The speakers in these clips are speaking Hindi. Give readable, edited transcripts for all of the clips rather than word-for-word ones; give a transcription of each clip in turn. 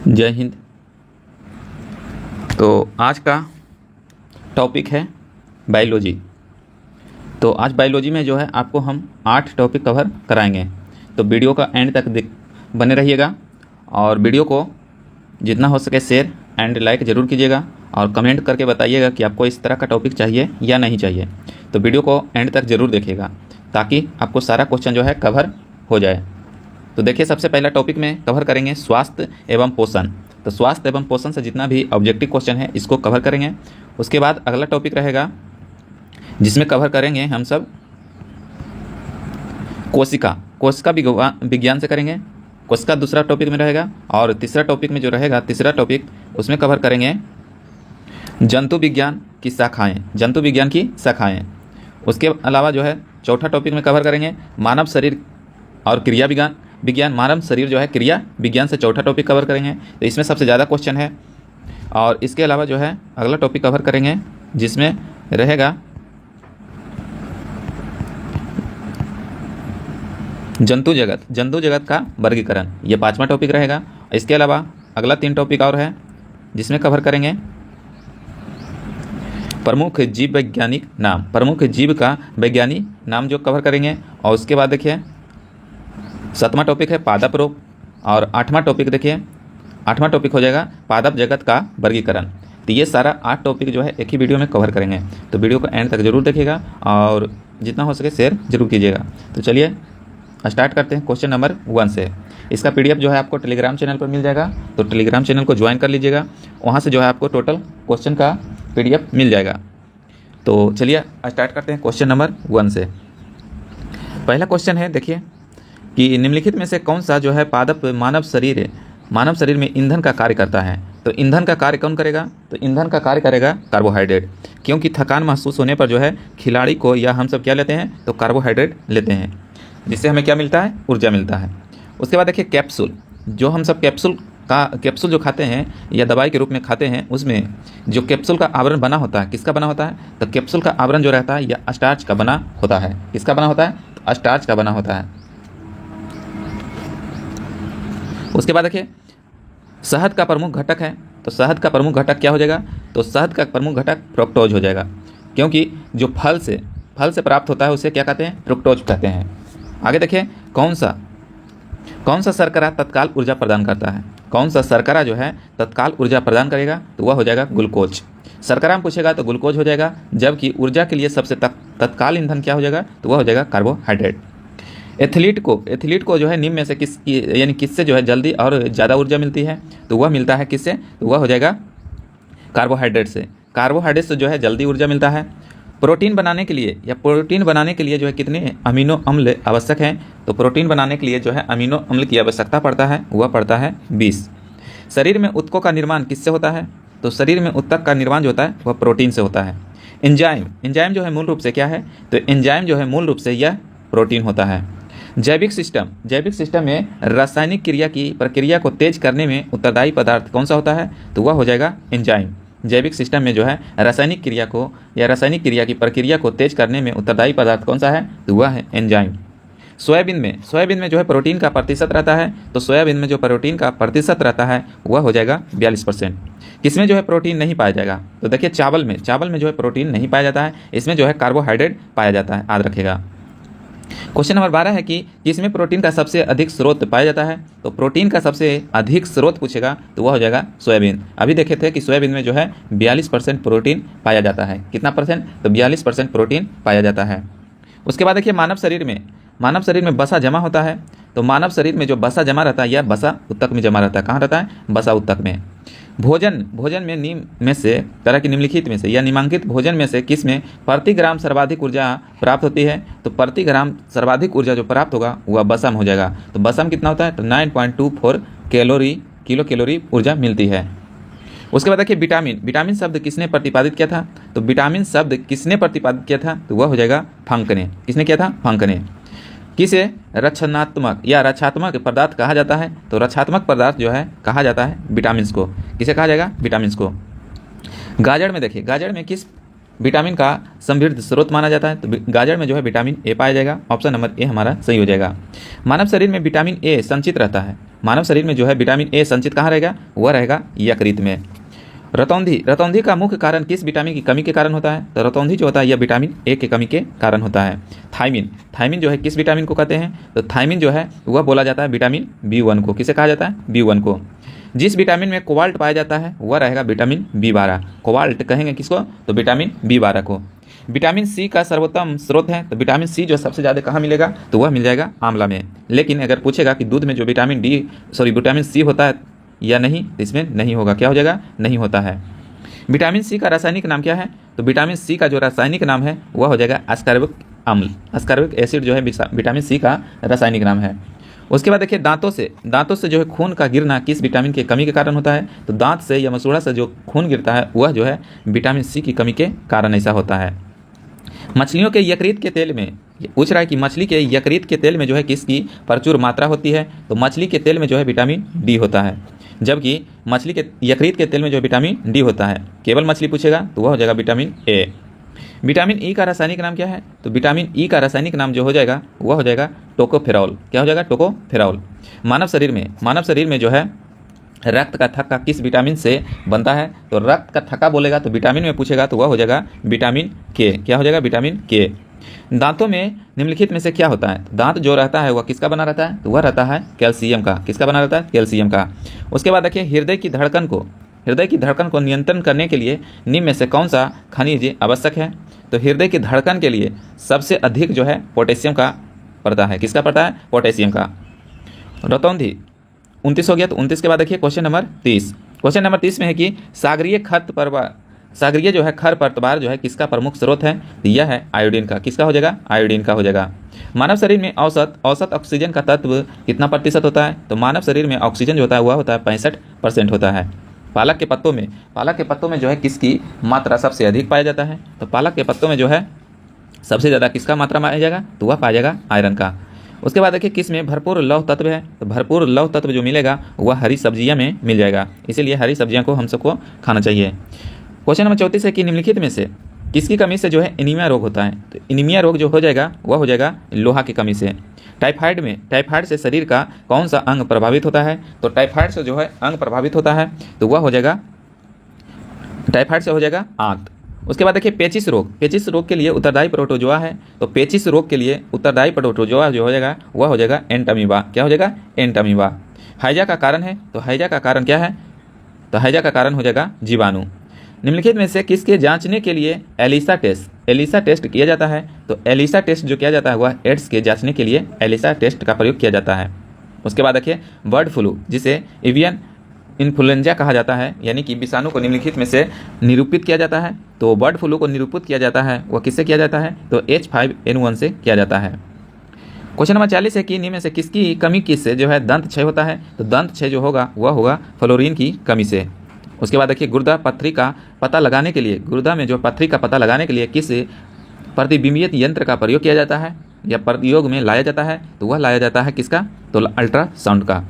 जय हिंद। तो आज का टॉपिक है बायोलॉजी। तो आज बायोलॉजी में जो है आपको हम 8 टॉपिक कवर कराएंगे। तो वीडियो का एंड तक बने रहिएगा और वीडियो को जितना हो सके शेयर एंड लाइक ज़रूर कीजिएगा और कमेंट करके बताइएगा कि आपको इस तरह का टॉपिक चाहिए या नहीं चाहिए। तो वीडियो को एंड तक ज़रूर देखिएगा ताकि आपको सारा क्वेश्चन जो है कवर हो जाए। तो देखिए, सबसे पहला टॉपिक में कवर करेंगे स्वास्थ्य एवं पोषण। तो स्वास्थ्य एवं पोषण से जितना भी ऑब्जेक्टिव क्वेश्चन है इसको कवर करेंगे। उसके बाद अगला टॉपिक रहेगा जिसमें कवर करेंगे हम सब कोशिका विज्ञान से करेंगे। कोशिका दूसरा टॉपिक में रहेगा और तीसरा टॉपिक में जो रहेगा तीसरा टॉपिक उसमें कवर करेंगे जंतु विज्ञान की शाखाएँ। उसके अलावा जो है चौथा टॉपिक में कवर करेंगे मानव शरीर और क्रिया विज्ञान। मानव शरीर जो है क्रिया विज्ञान से चौथा टॉपिक कवर करेंगे। तो इसमें सबसे ज़्यादा क्वेश्चन है। और इसके अलावा जो है अगला टॉपिक कवर करेंगे जिसमें रहेगा जंतु जगत का वर्गीकरण। ये 5वां टॉपिक रहेगा। इसके अलावा अगला 3 टॉपिक और है जिसमें कवर करेंगे प्रमुख जीव का वैज्ञानिक नाम जो कवर करेंगे। और उसके बाद देखिए 7वां टॉपिक है पादप रोग और 8वां टॉपिक देखिए 8वां टॉपिक हो जाएगा पादप जगत का वर्गीकरण। तो ये सारा 8 टॉपिक जो है एक ही वीडियो में कवर करेंगे। तो वीडियो को एंड तक जरूर देखिएगा और जितना हो सके शेयर जरूर कीजिएगा। तो चलिए स्टार्ट करते हैं क्वेश्चन नंबर 1 से। इसका पीडीएफ जो है आपको टेलीग्राम चैनल पर मिल जाएगा। तो टेलीग्राम चैनल को ज्वाइन कर लीजिएगा, वहाँ से जो है आपको टोटल क्वेश्चन का पीडीएफ मिल जाएगा। तो चलिए स्टार्ट करते हैं क्वेश्चन नंबर 1 से। पहला क्वेश्चन है देखिए कि निम्नलिखित में से कौन सा जो है पादप मानव शरीर में ईंधन का कार्य करता है। तो ईंधन का कार्य कौन करेगा? तो ईंधन का कार्य करेगा कार्बोहाइड्रेट, क्योंकि थकान महसूस होने पर जो है खिलाड़ी को या हम सब क्या लेते हैं तो कार्बोहाइड्रेट लेते हैं, जिससे हमें क्या मिलता है? ऊर्जा मिलता है। उसके बाद देखिए कैप्सूल, जो हम सब कैप्सूल जो खाते हैं या दवाई के रूप में खाते हैं, उसमें जो कैप्सूल का आवरण बना होता है किसका बना होता है? तो कैप्सूल का आवरण जो रहता है यह स्टार्च का बना होता है। किसका बना होता है? तो स्टार्च का बना होता है। उसके बाद देखिए शहद का प्रमुख घटक है। तो शहद का प्रमुख घटक क्या हो जाएगा? तो शहद का प्रमुख घटक फ्रुक्टोज हो जाएगा, क्योंकि जो फल से प्राप्त होता है उसे क्या कहते हैं? फ्रुक्टोज कहते हैं। आगे देखिए कौन सा शर्करा तत्काल ऊर्जा प्रदान करता है? कौन सा शर्करा जो है तत्काल ऊर्जा प्रदान करेगा? तो वह हो जाएगा ग्लूकोज। शर्करा में पूछेगा तो ग्लूकोज हो जाएगा, जबकि ऊर्जा के लिए सबसे तत्काल ईंधन क्या हो जाएगा? तो वह हो जाएगा कार्बोहाइड्रेट। एथलीट को जो है निम्न में से किससे जो है जल्दी और ज़्यादा ऊर्जा मिलती है? तो वह मिलता है किससे? तो वह हो जाएगा कार्बोहाइड्रेट से। कार्बोहाइड्रेट से जो है जल्दी ऊर्जा मिलता है। प्रोटीन बनाने के लिए जो है कितने अमीनो अम्ल आवश्यक हैं? तो प्रोटीन बनाने के लिए जो है अमीनो अम्ल की आवश्यकता पड़ता है, वह पड़ता है 20। शरीर में ऊतकों का निर्माण किससे होता है? तो शरीर में ऊतक का निर्माण जो होता है वह प्रोटीन से होता है। एंजाइम जो है मूल रूप से क्या है? तो एंजाइम जो है मूल रूप से यह प्रोटीन होता है। जैविक सिस्टम में रासायनिक प्रक्रिया को तेज करने में उत्तरदायी पदार्थ कौन सा होता है? तो वह हो जाएगा एंजाइम। जैविक सिस्टम में जो है रासायनिक क्रिया की प्रक्रिया को तेज करने में उत्तरदायी पदार्थ कौन सा है? तो वह है एंजाइम। सोयाबीन में जो है प्रोटीन का प्रतिशत रहता है। तो सोयाबीन में जो प्रोटीन का प्रतिशत रहता है वह हो जाएगा 42%। किसमें जो है प्रोटीन नहीं पाया जाएगा? तो देखिए चावल में जो है प्रोटीन नहीं पाया जाता है, इसमें जो है कार्बोहाइड्रेट पाया जाता है, याद रखेगा। क्वेश्चन नंबर 12 है कि किसमें प्रोटीन का सबसे अधिक स्रोत पाया जाता है? तो प्रोटीन का सबसे अधिक स्रोत पूछेगा तो वह हो जाएगा सोयाबीन। अभी देखे थे कि सोयाबीन में जो है 42% प्रोटीन पाया जाता है। कितना परसेंट? तो 42% प्रोटीन पाया जाता है। उसके बाद देखिए मानव शरीर में वसा जमा होता है। तो मानव शरीर में जो वसा जमा रहता है यह वसा ऊतक में जमा रहता है। कहाँ रहता है? वसा ऊतक में। भोजन में निम्नलिखित में से या निम्नांकित भोजन में से किस में प्रति ग्राम सर्वाधिक ऊर्जा प्राप्त होती है? तो प्रति ग्राम सर्वाधिक ऊर्जा जो प्राप्त होगा वह वसा में हो जाएगा। तो वसा में कितना होता है? तो 9.24 किलो कैलोरी ऊर्जा मिलती है। उसके बाद देखिए विटामिन शब्द किसने प्रतिपादित किया था? तो विटामिन शब्द किसने प्रतिपादित किया था? तो वह हो जाएगा फंक ने। किसने किया था? फंक ने। किसे रक्षात्मक पदार्थ कहा जाता है? तो रक्षात्मक पदार्थ जो है कहा जाता है विटामिन्स को। किसे कहा जाएगा? विटामिन्स को। गाजर में देखिए, गाजर में विटामिन का समृद्ध स्रोत माना जाता है, तो गाजर में जो है विटामिन ए पाया जाएगा। ऑप्शन नंबर ए हमारा सही हो जाएगा। मानव शरीर में विटामिन ए संचित रहता है। मानव शरीर में जो है विटामिन ए संचित कहाँ रहेगा? वह रहेगा यकृत में। रतौंधी का मुख्य कारण किस विटामिन की कमी के कारण होता है? तो रतौंधी जो होता है यह विटामिन ए की कमी के कारण होता है। थायमिन जो है किस विटामिन को कहते हैं? तो थायमिन जो है वह बोला जाता है विटामिन B1 को। किसे कहा जाता है? B1 को। जिस विटामिन में कोबाल्ट पाया जाता है वह रहेगा विटामिन B12। कोबाल्ट कहेंगे किसको? तो विटामिन B12 को। विटामिन सी का सर्वोत्तम स्रोत है, तो विटामिन सी जो सबसे ज़्यादा कहाँ मिलेगा? तो वह मिल जाएगा आंवला में। लेकिन अगर पूछेगा कि दूध में जो विटामिन सी होता है या नहीं, तो इसमें नहीं होगा। क्या हो जाएगा? नहीं होता है। विटामिन सी का रासायनिक नाम क्या है? तो विटामिन सी का जो रासायनिक नाम है वह हो जाएगा अस्कॉर्बिक अम्ल। अस्कॉर्बिक एसिड जो है विटामिन सी का रासायनिक नाम है। उसके बाद देखिए दांतों से जो है खून का गिरना किस विटामिन की कमी के कारण होता है? तो दांत से या मसूड़ा से जो खून गिरता है वह जो है विटामिन सी की कमी के कारण ऐसा होता है। मछलियों के यकृत के तेल में, पूछ रहा है कि मछली के यकृत के तेल में जो है किसकी प्रचुर मात्रा होती है? तो मछली के तेल में जो है विटामिन डी होता है, जबकि मछली के यकृत के तेल में जो विटामिन डी होता है। केवल मछली पूछेगा तो वह हो जाएगा विटामिन ए। विटामिन ई का रासायनिक नाम क्या है? तो विटामिन ई का रासायनिक नाम जो हो जाएगा वह हो जाएगा टोकोफेरॉल। क्या हो जाएगा? टोकोफेरॉल। मानव शरीर में जो है रक्त का थक्का किस विटामिन से बनता है? तो रक्त का थक्का बोलेगा तो विटामिन में पूछेगा तो वह हो जाएगा विटामिन के। क्या हो जाएगा? विटामिन के। दांतों में निम्नलिखित में से क्या होता है? दांत जो रहता है वह किसका बना रहता है? तो वह रहता है कैल्शियम का। किसका बना रहता है? कैल्शियम का। उसके बाद देखिए हृदय की धड़कन को नियंत्रण करने के लिए निम्न में से कौन सा खनिज आवश्यक है? तो हृदय की धड़कन के लिए सबसे अधिक जो है पोटेशियम का पड़ता है। किसका पड़ता है? पोटेशियम का। रतौंधी 29 हो गया। तो 29 के बाद देखिए क्वेश्चन नंबर 30। क्वेश्चन नंबर 30 में है कि सागरीय जो है खरपतवार जो है किसका प्रमुख स्रोत है? तो यह है आयोडीन का। किसका हो जाएगा? आयोडीन का हो जाएगा। मानव शरीर में औसत ऑक्सीजन का तत्व कितना प्रतिशत होता है? तो मानव शरीर में ऑक्सीजन जो होता है वह होता है 65% होता है। पालक के पत्तों में जो है किसकी मात्रा सबसे अधिक पाया जाता है? तो पालक के पत्तों में जो है सबसे ज़्यादा किसका मात्रा पाया जाएगा? तो वह पाया जाएगा आयरन का। उसके बाद देखिए किस में भरपूर लौह तत्व है? तो भरपूर लौह तत्व जो मिलेगा वह हरी सब्जियां में मिल जाएगा, इसीलिए हरी सब्जियां को हम सबको खाना चाहिए। क्वेश्चन नंबर 34 है कि निम्नलिखित में से किसकी कमी से जो है एनीमिया रोग होता है? तो एनीमिया रोग जो हो जाएगा वह हो जाएगा लोहा की कमी से। टाइफाइड से शरीर का कौन सा अंग प्रभावित होता है? तो टाइफाइड से जो है अंग प्रभावित होता है तो वह हो जाएगा, टाइफाइड से हो जाएगा आंत। उसके बाद देखिए पेचिस रोग के लिए उत्तरदायी प्रोटोजोआ है। तो पेचिस रोग के लिए उत्तरदायी प्रोटोजोआ जो हो जाएगा वह हो जाएगा एंटामीबा। क्या हो जाएगा? एंटामीबा। हैजा का कारण है, तो हैजा का कारण क्या है? तो हैजा का कारण हो जाएगा जीवाणु। निम्नलिखित में से किसके जांचने के लिए एलिसा टेस्ट किया जाता है? तो एलिसा टेस्ट जो किया जाता है वह एड्स के जांचने के लिए एलिसा टेस्ट का प्रयोग किया जाता है। उसके बाद देखिए बर्ड फ्लू जिसे एवियन इन्फ्लुएंजा कहा जाता है, यानी कि विषाणु को निम्नलिखित में से निरूपित किया जाता है। तो बर्ड फ्लू को निरूपित किया जाता है वह किससे किया जाता है? तो H5N1 से किया जाता है। क्वेश्चन नंबर 40 है कि निम्न में से किसकी कमी किससे जो है दंत क्षय होता है? तो दंत क्षय जो होगा वह होगा फ्लोरीन की कमी से। उसके बाद देखिए गुर्दा पत्थरी का पता लगाने के लिए, गुर्दा में जो पत्थरी का पता लगाने के लिए किस प्रतिबिंबित यंत्र का प्रयोग किया जाता है या प्रयोग में लाया जाता है? तो वह लाया जाता है किसका? तो अल्ट्रासाउंड का।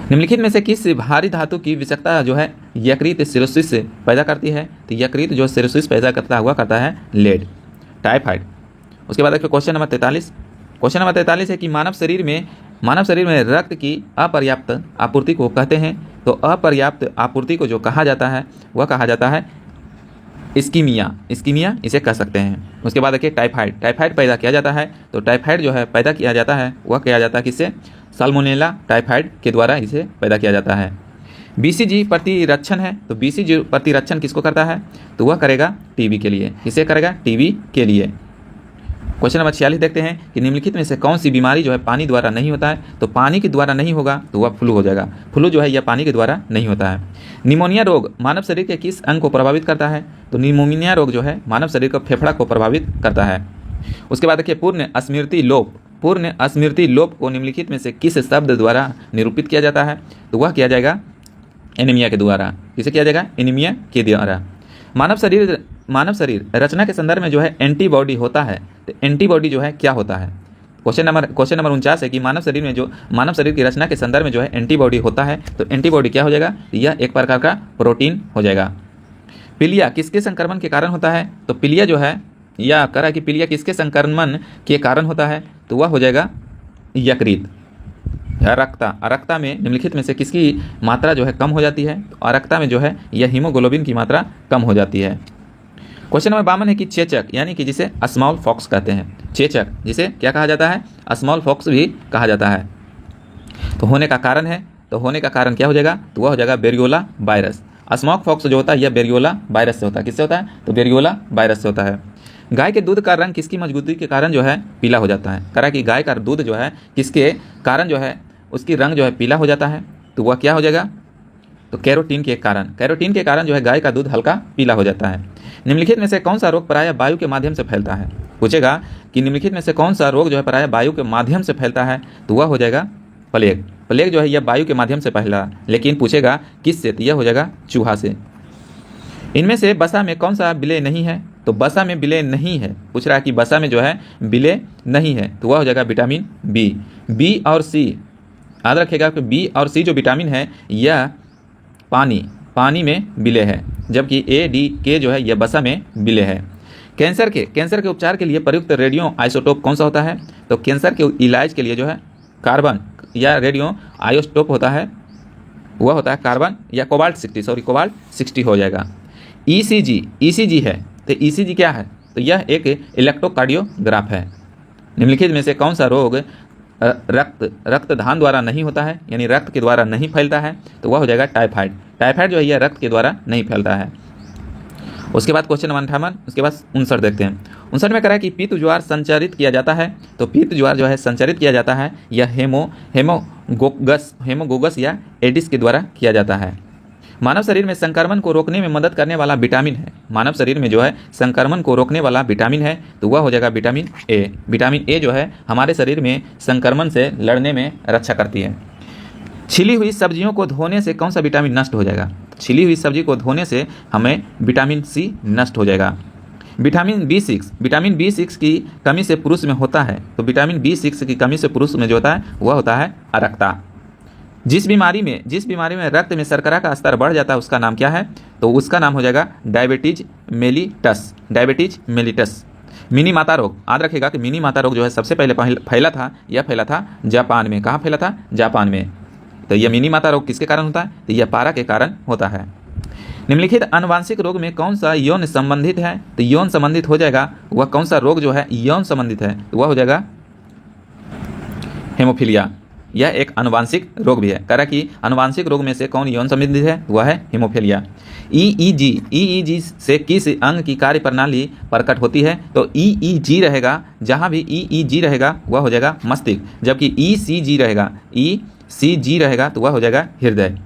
निम्नलिखित में से किस भारी धातु की विषाक्तता जो है यकृत सिरोसिस से पैदा करती है? तो यकृत जो सिरोसिस पैदा करता है लेड। टाइफाइड। उसके बाद देखिए क्वेश्चन नंबर 43 है कि मानव शरीर में रक्त की अपर्याप्त आपूर्ति को कहते हैं। तो अपर्याप्त आपूर्ति को जो कहा जाता है वह कहा जाता है इस्कीमिया इसे कह सकते हैं। उसके बाद देखिए टाइफाइड पैदा किया जाता है। तो टाइफाइड जो है पैदा किया जाता है वह किया जाता है किससे? साल्मोनेला टाइफाइड के द्वारा इसे पैदा किया जाता है। BCG प्रतिरक्षण है। तो BCG प्रतिरक्षण किसको करता है? तो वह करेगा टीबी के लिए। किसे करेगा? टीबी के लिए। क्वेश्चन नंबर 46 देखते हैं कि निम्नलिखित में से कौन सी बीमारी जो है पानी द्वारा नहीं होता है? तो पानी के द्वारा नहीं होगा तो वह फ्लू हो जाएगा। फ्लू जो है यह पानी के द्वारा नहीं होता है। निमोनिया रोग मानव शरीर के किस अंग को प्रभावित करता है? तो निमोनिया रोग जो है मानव शरीर का फेफड़ा को प्रभावित करता है। उसके बाद देखिए पूर्ण स्मृति लोप को निम्नलिखित में से किस शब्द द्वारा निरूपित किया जाता है? तो वह किया जाएगा एनीमिया के द्वारा। किसे किया जाएगा? एनीमिया के द्वारा। मानव शरीर रचना के संदर्भ में जो है एंटीबॉडी होता है। तो एंटीबॉडी जो है क्या होता है? क्वेश्चन नंबर 49 है कि मानव शरीर की रचना के संदर्भ में जो है एंटीबॉडी होता है। तो एंटीबॉडी क्या हो जाएगा? यह एक प्रकार का प्रोटीन हो जाएगा। पीलिया किसके संक्रमण के कारण होता है? तो पीलिया जो है, या कह रहा है कि पीलिया किसके संक्रमण के कारण होता है? तो वह हो जाएगा यकृत। अरक्ता, अरक्ता में निम्नलिखित में से किसकी मात्रा जो है कम हो जाती है? तो अरक्ता में जो है यह हीमोग्लोबिन की मात्रा कम हो जाती है। क्वेश्चन नंबर 52 है कि चेचक यानी कि जिसे स्मॉल फॉक्स कहते हैं, चेचक जिसे क्या कहा जाता है? स्मॉल फॉक्स भी कहा जाता है। तो होने का कारण है, तो होने का कारण क्या हो जाएगा? तो वह हो जाएगा बेरियोला वायरस। स्मॉल फॉक्स जो होता है यह बेरियोला वायरस से होता है। किससे होता है? तो बेरियोला वायरस से होता है। गाय के दूध का रंग किसकी मजबूती के कारण जो है पीला हो जाता है? कह रहा है कि गाय का दूध जो है किसके कारण जो है उसकी रंग जो है पीला हो जाता है? तो वह क्या हो जाएगा? तो कैरोटीन के कारण, कैरोटीन के कारण जो है गाय का दूध हल्का पीला हो जाता है। निम्नलिखित में से कौन सा रोग प्रायः वायु के माध्यम से फैलता है? पूछेगा कि निम्नलिखित में से कौन सा रोग जो है प्रायः वायु के माध्यम से फैलता है? तो वह हो जाएगा प्लेग। प्लेग जो है यह वायु के माध्यम से फैला, लेकिन पूछेगा किससे? तो यह हो जाएगा चूहा से। इनमें से बसा में कौन सा विलेय नहीं है? तो बसा में विलेय नहीं है। पूछ रहा है कि बसा में जो है विलेय नहीं है, तो वह हो जाएगा विटामिन बी। बी और सी याद रखिएगा कि बी और सी जो विटामिन है यह पानी में विलेय है, जबकि ए डी के जो है यह बसा में विलेय है। कैंसर के उपचार के लिए प्रयुक्त रेडियो आइसोटोप कौन सा होता है? तो कैंसर के इलाज के लिए जो है कार्बन या रेडियो आइसोटोप होता है, वह होता है कार्बन या कोबाल्ट 60 हो जाएगा। ईसीजी है, तो ईसीजी क्या है? तो यह एक इलेक्ट्रोकार्डियोग्राफ है। निम्नलिखित में से कौन सा रोग रक्तदान द्वारा नहीं होता है, यानी रक्त के द्वारा नहीं फैलता है? तो वह हो जाएगा टाइफाइड। टाइफाइड जो है यह रक्त के द्वारा नहीं फैलता है। उसके बाद क्वेश्चन नंबर 58, उसके बाद 59 देखते हैं। 59 में कह रहा है कि पीत ज्वार संचारित किया जाता है। तो पीत ज्वार जो है संचारित किया जाता है यह हेमोगोगस या एडिस के द्वारा किया जाता है। मानव शरीर में संक्रमण को रोकने में मदद करने वाला विटामिन है। मानव शरीर में जो है संक्रमण को रोकने वाला विटामिन है, तो वह हो जाएगा विटामिन ए। विटामिन ए जो है हमारे शरीर में संक्रमण से लड़ने में रक्षा करती है। छिली हुई सब्जियों को धोने से कौन सा विटामिन नष्ट हो जाएगा? छिली हुई सब्जी को धोने से हमें विटामिन सी नष्ट हो जाएगा। विटामिन बी6 की कमी से पुरुष में होता है। तो विटामिन बी6 की कमी से पुरुष में जो होता है वह होता है अरक्ता। जिस बीमारी में रक्त में शर्करा का स्तर बढ़ जाता है उसका नाम क्या है? तो उसका नाम हो जाएगा डायबिटीज मेलिटस। मिनी माता रोग याद रखिएगा कि मिनी माता रोग जो है सबसे पहले फैला था जापान में। कहाँ फैला था? जापान में। तो यह मिनी माता रोग किसके कारण होता है? तो यह पारा के कारण होता है। निम्नलिखित आनुवांशिक रोग में कौन सा यौन संबंधित है? तो यौन संबंधित हो जाएगा, वह कौन सा रोग जो है यौन संबंधित है? तो वह हो जाएगा हेमोफीलिया। यह एक आनुवांशिक रोग भी है। कह रहा कि आनुवांशिक रोग में से कौन यौन संबंधित है? वह है हेमोफीलिया। ईईजी से किस अंग की कार्य प्रणाली प्रकट होती है? तो ईईजी रहेगा, जहाँ भी ईईजी रहेगा वह हो जाएगा मस्तिष्क, जबकि ईसीजी रहेगा तो वह हो जाएगा हृदय।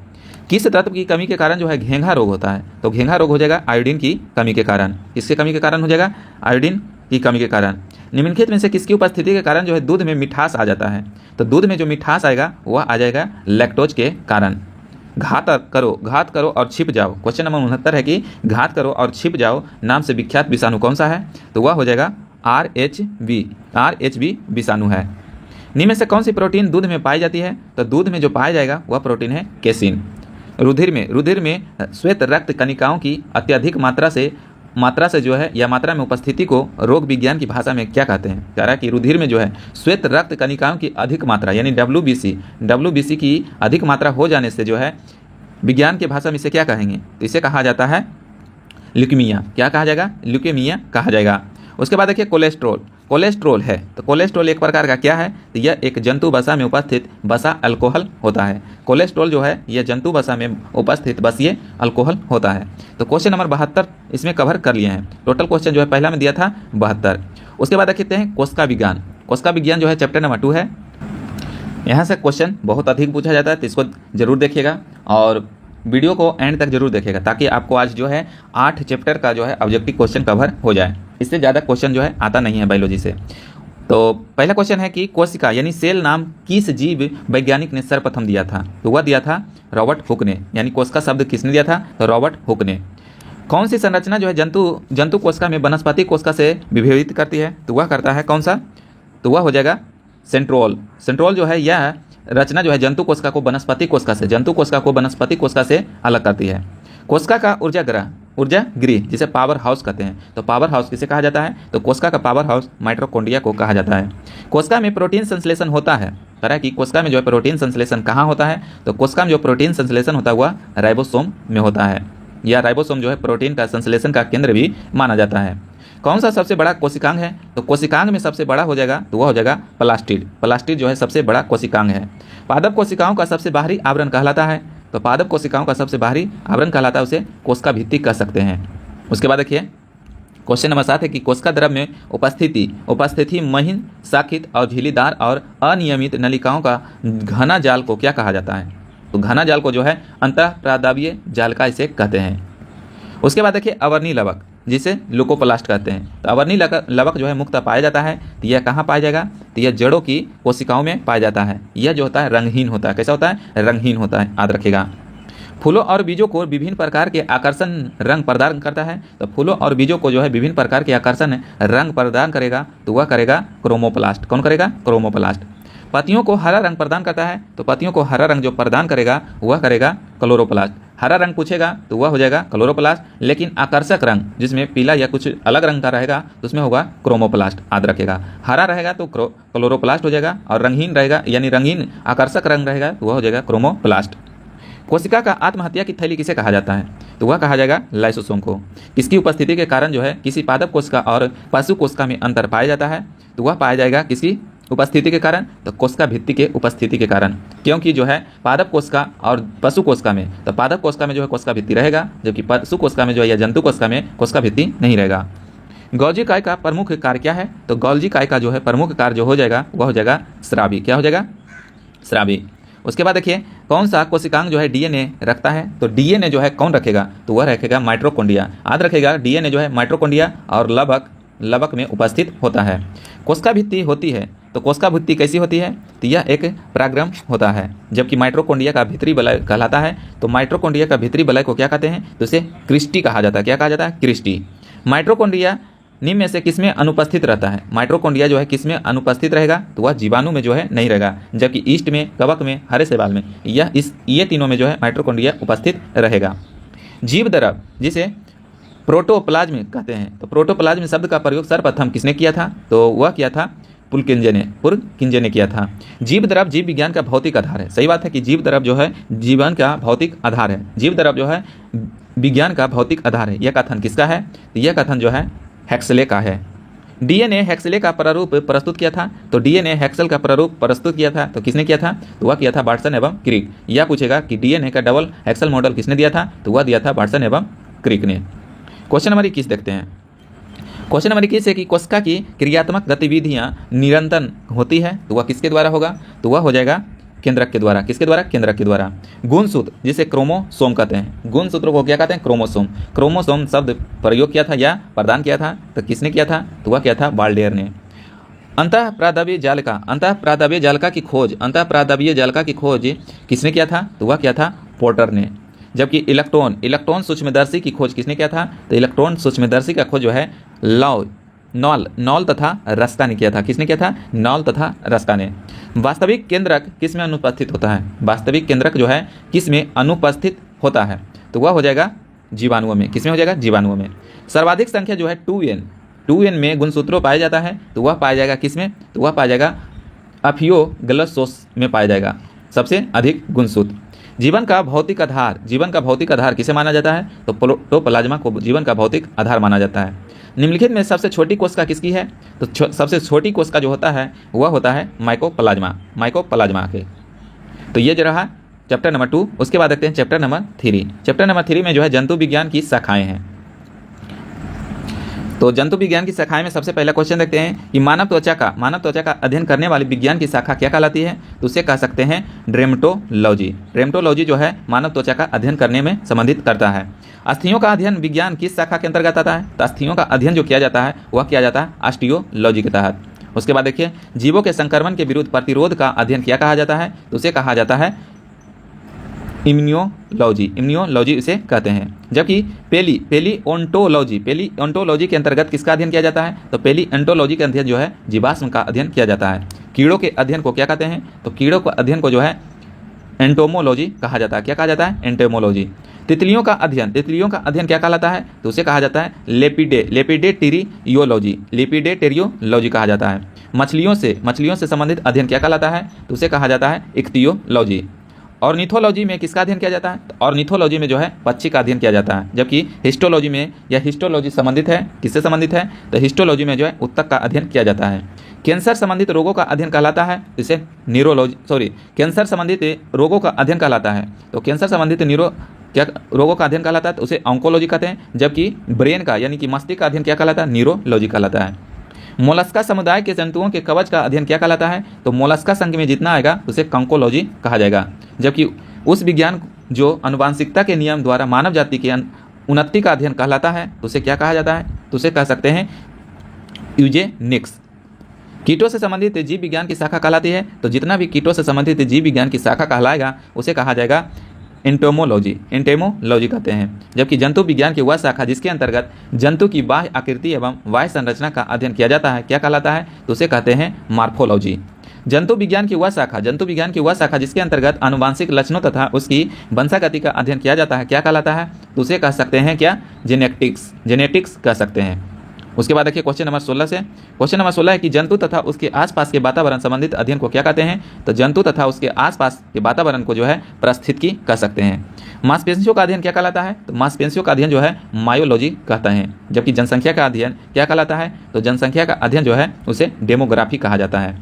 किस तत्व की कमी के कारण जो है घेंघा रोग होता है? तो घेंघा रोग हो जाएगा आयोडीन की कमी के कारण। किसके कमी के कारण हो जाएगा? आयोडीन की कमी के कारण। निम्नलिखित में से किसकी उपस्थिति के कारण जो है दूध में मिठास आ जाता है? तो दूध में जो मिठास आएगा वह आ जाएगा लैक्टोज के कारण। घात करो और छिप जाओ। क्वेश्चन नंबर 69 है कि घात करो और छिप जाओ नाम से विख्यात विषाणु कौन सा है? तो वह हो जाएगा RH विषाणु है। निम्न में से कौन सी प्रोटीन दूध में पाई जाती है? तो दूध में जो पाया जाएगा वह प्रोटीन है केसिन। रुधिर में श्वेत रक्त कणिकाओं की अत्यधिक मात्रा से जो है या मात्रा में उपस्थिति को रोग विज्ञान की भाषा में क्या कहते हैं? कह रहा है कि रुधिर में जो है श्वेत रक्त कणिकाओं की अधिक मात्रा यानी WBC की अधिक मात्रा हो जाने से जो है विज्ञान की भाषा में इसे क्या कहेंगे? तो इसे कहा जाता है ल्यूकेमिया। क्या कहा जाएगा? ल्यूकेमिया कहा जाएगा। उसके बाद देखिए कोलेस्ट्रोल है। तो कोलेस्ट्रोल एक प्रकार का क्या है? तो यह एक जंतु वसा में उपस्थित वसा अल्कोहल होता है। कोलेस्ट्रोल जो है यह जंतु वसा में उपस्थित वसीय अल्कोहल होता है। तो क्वेश्चन नंबर 72 इसमें कवर कर लिए हैं। टोटल क्वेश्चन जो है पहला में दिया था 72। उसके बाद देखते हैं कोशिका विज्ञान जो है चैप्टर नंबर 2 है। यहाँ से क्वेश्चन बहुत अधिक पूछा जाता है, तो इसको जरूर देखिएगा और वीडियो को एंड तक जरूर देखिएगा ताकि आपको आज जो है 8 चैप्टर का जो है ऑब्जेक्टिव क्वेश्चन कवर हो जाए। इससे ज़्यादा क्वेश्चन जो है आता नहीं है बायोलॉजी से। तो पहला क्वेश्चन है कि कोशिका यानी सेल नाम किस जीव वैज्ञानिक ने सर्वप्रथम दिया था? तो वह दिया था रॉबर्ट हुक ने। यानी कोशिका शब्द किसने दिया था? तो रॉबर्ट हुक ने। कौन सी संरचना जो है जंतु कोशिका में वनस्पति कोशिका से विभेदित करती है? तो वह करता है कौन सा? तो वह हो जाएगा सेंट्रोल जो है यह रचना जो है जंतु कोशिका को वनस्पति कोशिका से अलग करती है। कोशिका का ऊर्जा गृह, जिसे पावर हाउस कहते हैं। तो पावर हाउस किसे कहा जाता है? तो कोशिका का पावर हाउस माइटोकॉन्ड्रिया को कहा जाता है। कोशिका में प्रोटीन संश्लेषण होता है, कह रहा है कि कोशिका में जो है प्रोटीन संश्लेषण कहाँ होता है? तो कोशिका में जो प्रोटीन संश्लेषण होता हुआ राइबोसोम में होता है, या राइबोसोम जो है प्रोटीन का संश्लेषण का केंद्र भी माना जाता है। कौन सा सबसे बड़ा कोशिकांग है? तो कोशिकांग में सबसे बड़ा हो जाएगा तो वह हो जाएगा प्लास्टिड। प्लास्टिड जो है सबसे बड़ा कोशिकांग है। पादप कोशिकाओं का सबसे बाहरी आवरण कहलाता है। तो पादप कोशिकाओं का सबसे बाहरी आवरण कहलाता है, उसे कोशिका भित्ति कह सकते हैं। उसके बाद देखिए क्वेश्चन नंबर 7 है कि कोशिका द्रव में उपस्थिति महीन, शाखित और झिल्लीदार और अनियमित नलिकाओं का घना जाल को क्या कहा जाता है? तो घना जाल को जो है अंतःप्रादाव्य जालिका इसे कहते हैं। उसके बाद देखिए अवर्णी लवक, जिसे लुकोप्लास्ट कहते हैं। तो अवर्णी लवक जो है मुख्यतः पाया जाता है, तो यह कहाँ पाया जाएगा? तो यह जड़ों की कोशिकाओं में पाया जाता है। यह जो होता है रंगहीन होता है। कैसा होता है? रंगहीन होता है, याद रखिएगा। फूलों और बीजों को विभिन्न प्रकार के आकर्षण रंग प्रदान करता है। तो फूलों और बीजों को जो है विभिन्न प्रकार के आकर्षण रंग प्रदान करेगा, तो वह करेगा क्रोमोप्लास्ट। कौन करेगा? क्रोमोप्लास्ट। पत्तियों को हरा रंग प्रदान करता है। तो पत्तियों को हरा रंग जो प्रदान करेगा वह करेगा क्लोरोप्लास्ट। हरा रंग पूछेगा तो वह हो जाएगा क्लोरोप्लास्ट, लेकिन आकर्षक रंग जिसमें पीला या कुछ अलग रंग का रहेगा तो उसमें होगा क्रोमोप्लास्ट। याद रखेगा, हरा रहेगा तो क्लोरोप्लास्ट हो जाएगा, और रंगहीन रहेगा यानी रंगीन आकर्षक रंग रहेगा तो वह हो जाएगा क्रोमोप्लास्ट। कोशिका का आत्महत्या की थैली किसे कहा जाता है? तो वह कहा जाएगा लाइसोसोम को। किसकी उपस्थिति के कारण जो है किसी पादप कोशिका और पशु कोशिका में अंतर पाया जाता है? तो वह पाया जाएगा किसकी उपस्थिति के कारण? तो कोशिका भित्ति के उपस्थिति के कारण। क्योंकि जो है पादप कोशिका और पशु कोशिका में, तो पादप कोशिका में जो है कोशिका भित्ति रहेगा, जबकि पशु कोशिका में जो है या जंतु कोशिका में कोशिका भित्ति नहीं रहेगा। गोल्जी काय का प्रमुख कार्य क्या है? तो गोल्जी काय का जो है प्रमुख कार्य जो हो जाएगा वह हो जाएगा स्रावी। क्या हो जाएगा? स्रावी। उसके बाद देखिए कौन सा कोशिकांग जो है डीएनए रखता है? तो डीएनए जो है कौन रखेगा? तो वह रखेगा माइटोकॉन्ड्रिया। याद रखेगा डीएनए जो है माइटोकॉन्ड्रिया और लवक में उपस्थित होता है। कोशिका भित्ति होती है, तो कोशिका भित्ति कैसी होती है? तो यह एक परागग्रम होता है, जबकि माइटोकॉन्ड्रिया का भीतरी वलय कहलाता है। तो माइटोकॉन्ड्रिया का भीतरी वलय को क्या कहते हैं? तो इसे क्रिस्टी कहा जाता है। क्या कहा जाता है? क्रिस्टी। माइटोकॉन्ड्रिया निम्न में से किसमें अनुपस्थित रहता है? माइटोकॉन्ड्रिया जो है किसमें अनुपस्थित रहेगा? तो वह जीवाणु में जो है नहीं रहेगा, जबकि ईस्ट में, कवक में, हरे शैवाल में, ये तीनों में जो है माइटोकॉन्ड्रिया उपस्थित रहेगा। जीव द्रव जिसे प्रोटोप्लाज्म कहते हैं। तो प्रोटोप्लाज्म शब्द का प्रयोग सर्वप्रथम किसने किया था? तो वह किया था पुरकिंजे ने किया था। जीव द्रव जीव विज्ञान का भौतिक आधार है। सही बात है कि जीव द्रव जो है जीवन का भौतिक आधार है। जीव द्रव जो है विज्ञान का भौतिक आधार है। यह कथन किसका है? तो यह कथन जो है हेक्सले का है। डीएनए हेक्सले का प्रारूप प्रस्तुत किया था। तो डीएनए हेक्सल का प्रारूप प्रस्तुत किया था, तो किसने किया था? तो वह किया था वाटसन एवं क्रिक। यह पूछेगा कि डीएनए का डबल हेक्सल मॉडल किसने दिया था? तो वह दिया था वाटसन एवं क्रिक ने। क्वेश्चन नंबर 21 देखते हैं। क्वेश्चन नंबर 21 है कि कोशिका की क्रियात्मक गतिविधियां निरंतर होती है, तो वह किसके द्वारा होगा? तो वह हो जाएगा केंद्रक के द्वारा। किसके द्वारा? केंद्रक के द्वारा। गुणसूत्र जिसे क्रोमोसोम कहते हैं, गुणसूत्र को क्या कहते हैं? क्रोमोसोम। क्रोमोसोम शब्द प्रयोग किया था या प्रदान किया था, तो किसने किया था? तो वह किया था वाल्डेयर ने। अंतःप्रादाव्य जालिका की खोज किसने किया था? तो वह किया था पोर्टर ने। जबकि इलेक्ट्रॉन सूक्ष्मदर्शी की खोज किसने किया था? तो इलेक्ट्रॉन सूक्ष्मदर्शी का खोज जो है नॉल तथा रस्का ने किया था। किसने किया था? नॉल तथा रस्का ने। वास्तविक केंद्रक किस में अनुपस्थित होता है? वास्तविक केंद्रक जो है किस में अनुपस्थित होता है? तो वह हो जाएगा जीवाणुओं में। किस में हो जाएगा? जीवाणुओं में। सर्वाधिक संख्या जो है 2n में गुणसूत्रों पाया जाता है, तो वह पाया जाएगा किस में? तो वह पाया जाएगा अफियोग्लसोस में पाया जाएगा सबसे अधिक गुणसूत्र। जीवन का भौतिक आधार किसे माना जाता है? तो प्रोटोप्लाज्मा को जीवन का भौतिक आधार माना जाता है। निम्नलिखित में सबसे छोटी कोशिका किसकी है? तो सबसे छोटी कोशिका जो होता है वह होता है माइकोप्लाज्मा के। तो ये जो रहा चैप्टर नंबर 2। उसके बाद देखते हैं चैप्टर नंबर 3। चैप्टर नंबर 3 में जो है जंतु विज्ञान की शाखाएं हैं। तो जंतु विज्ञान की शाखाएं में सबसे पहला क्वेश्चन देखते हैं कि मानव त्वचा का अध्ययन करने वाली विज्ञान की शाखा क्या कहलाती है? तो उसे कह सकते हैं डेर्मेटोलॉजी। डेर्मेटोलॉजी जो है मानव त्वचा का अध्ययन करने में संबंधित करता है। अस्थियों का अध्ययन विज्ञान किस शाखा के अंतर्गत आता है? तो अस्थियों का अध्ययन जो किया जाता है वह किया जाता है ऑस्टियोलॉजी के तहत। उसके बाद देखिए जीवों के संक्रमण के विरुद्ध प्रतिरोध का अध्ययन क्या कहा जाता है? तो उसे कहा जाता है इम्यूनोलॉजी इसे कहते हैं। जबकि पेलियोंटोलॉजी के अंतर्गत किसका अध्ययन किया जाता है? तो पेलियोंटोलॉजी के अध्ययन जो है जीवाश्म का अध्ययन किया जाता है। कीड़ों के अध्ययन को क्या कहते हैं? तो कीड़ों के अध्ययन को जो है एंटोमोलॉजी कहा जाता है। क्या कहा जाता है? एंटोमोलॉजी। तितलियों का अध्ययन क्या कहलाता है? तो उसे कहा जाता है लेपिडेटेरियोलॉजी, लेपिडेटेरियोलॉजी कहा जाता है। मछलियों से संबंधित अध्ययन क्या कहलाता है? तो उसे कहा जाता है इक्तियोलॉजी। ऑर्निथोलॉजी में किसका अध्ययन किया जाता है? तो ऑर्निथोलॉजी में जो है पक्षी का अध्ययन किया जाता है। जबकि हिस्टोलॉजी में, या हिस्टोलॉजी संबंधित है, किससे संबंधित है? तो हिस्टोलॉजी में जो है उत्तक का अध्ययन किया जाता है। कैंसर संबंधित रोगों का अध्ययन कहलाता है, इसे कैंसर संबंधित रोगों का अध्ययन कहलाता है। तो कैंसर संबंधित रोगों का अध्ययन कहलाता है, तो उसे ऑन्कोलॉजी कहते हैं। जबकि ब्रेन का यानी कि मस्तिष्क का अध्ययन क्या कहलाता है? न्यूरोलॉजी कहलाता है। मोलस्का समुदाय के जंतुओं के कवच का अध्ययन क्या कहलाता है? तो मोलस्का संघ में जितना आएगा उसे कंकोलॉजी कहा जाएगा। जबकि उस विज्ञान जो अनुवांशिकता के नियम द्वारा मानव जाति की उन्नति का अध्ययन कहलाता है, तो उसे क्या कहा जाता है? तो उसे कह सकते हैं यूजेनिक्स। कीटों से संबंधित जीव विज्ञान की शाखा कहलाती है, तो जितना भी कीटों से संबंधित जीव विज्ञान की शाखा कहलाएगा उसे कहा जाएगा एंटोमोलॉजी कहते हैं। जबकि जंतु विज्ञान की वह शाखा जिसके अंतर्गत जंतु की बाह्य आकृति एवं बाह्य संरचना का अध्ययन किया जाता है क्या कहलाता है? तो उसे कहते हैं मार्फोलॉजी। जंतु विज्ञान की वह शाखा जिसके अंतर्गत आनुवांशिक लक्षणों तथा उसकी वंशागति का अध्ययन किया जाता है क्या कहलाता है? तो उसे कह सकते हैं क्या? जेनेटिक्स कह सकते हैं। उसके बाद देखिए क्वेश्चन नंबर 16 से। क्वेश्चन नंबर 16 है कि जंतु तथा उसके आसपास के वातावरण संबंधित अध्ययन को क्या कहते हैं? तो जंतु तथा उसके आसपास के वातावरण को जो है पारिस्थितिकी कह सकते हैं। मांसपेशियों का अध्ययन क्या कहलाता है? तो मांसपेशियों का अध्ययन जो है मायोलॉजी कहते हैं। जबकि जनसंख्या का अध्ययन क्या कहलाता है? तो जनसंख्या का अध्ययन जो है उसे डेमोग्राफी कहा जाता है।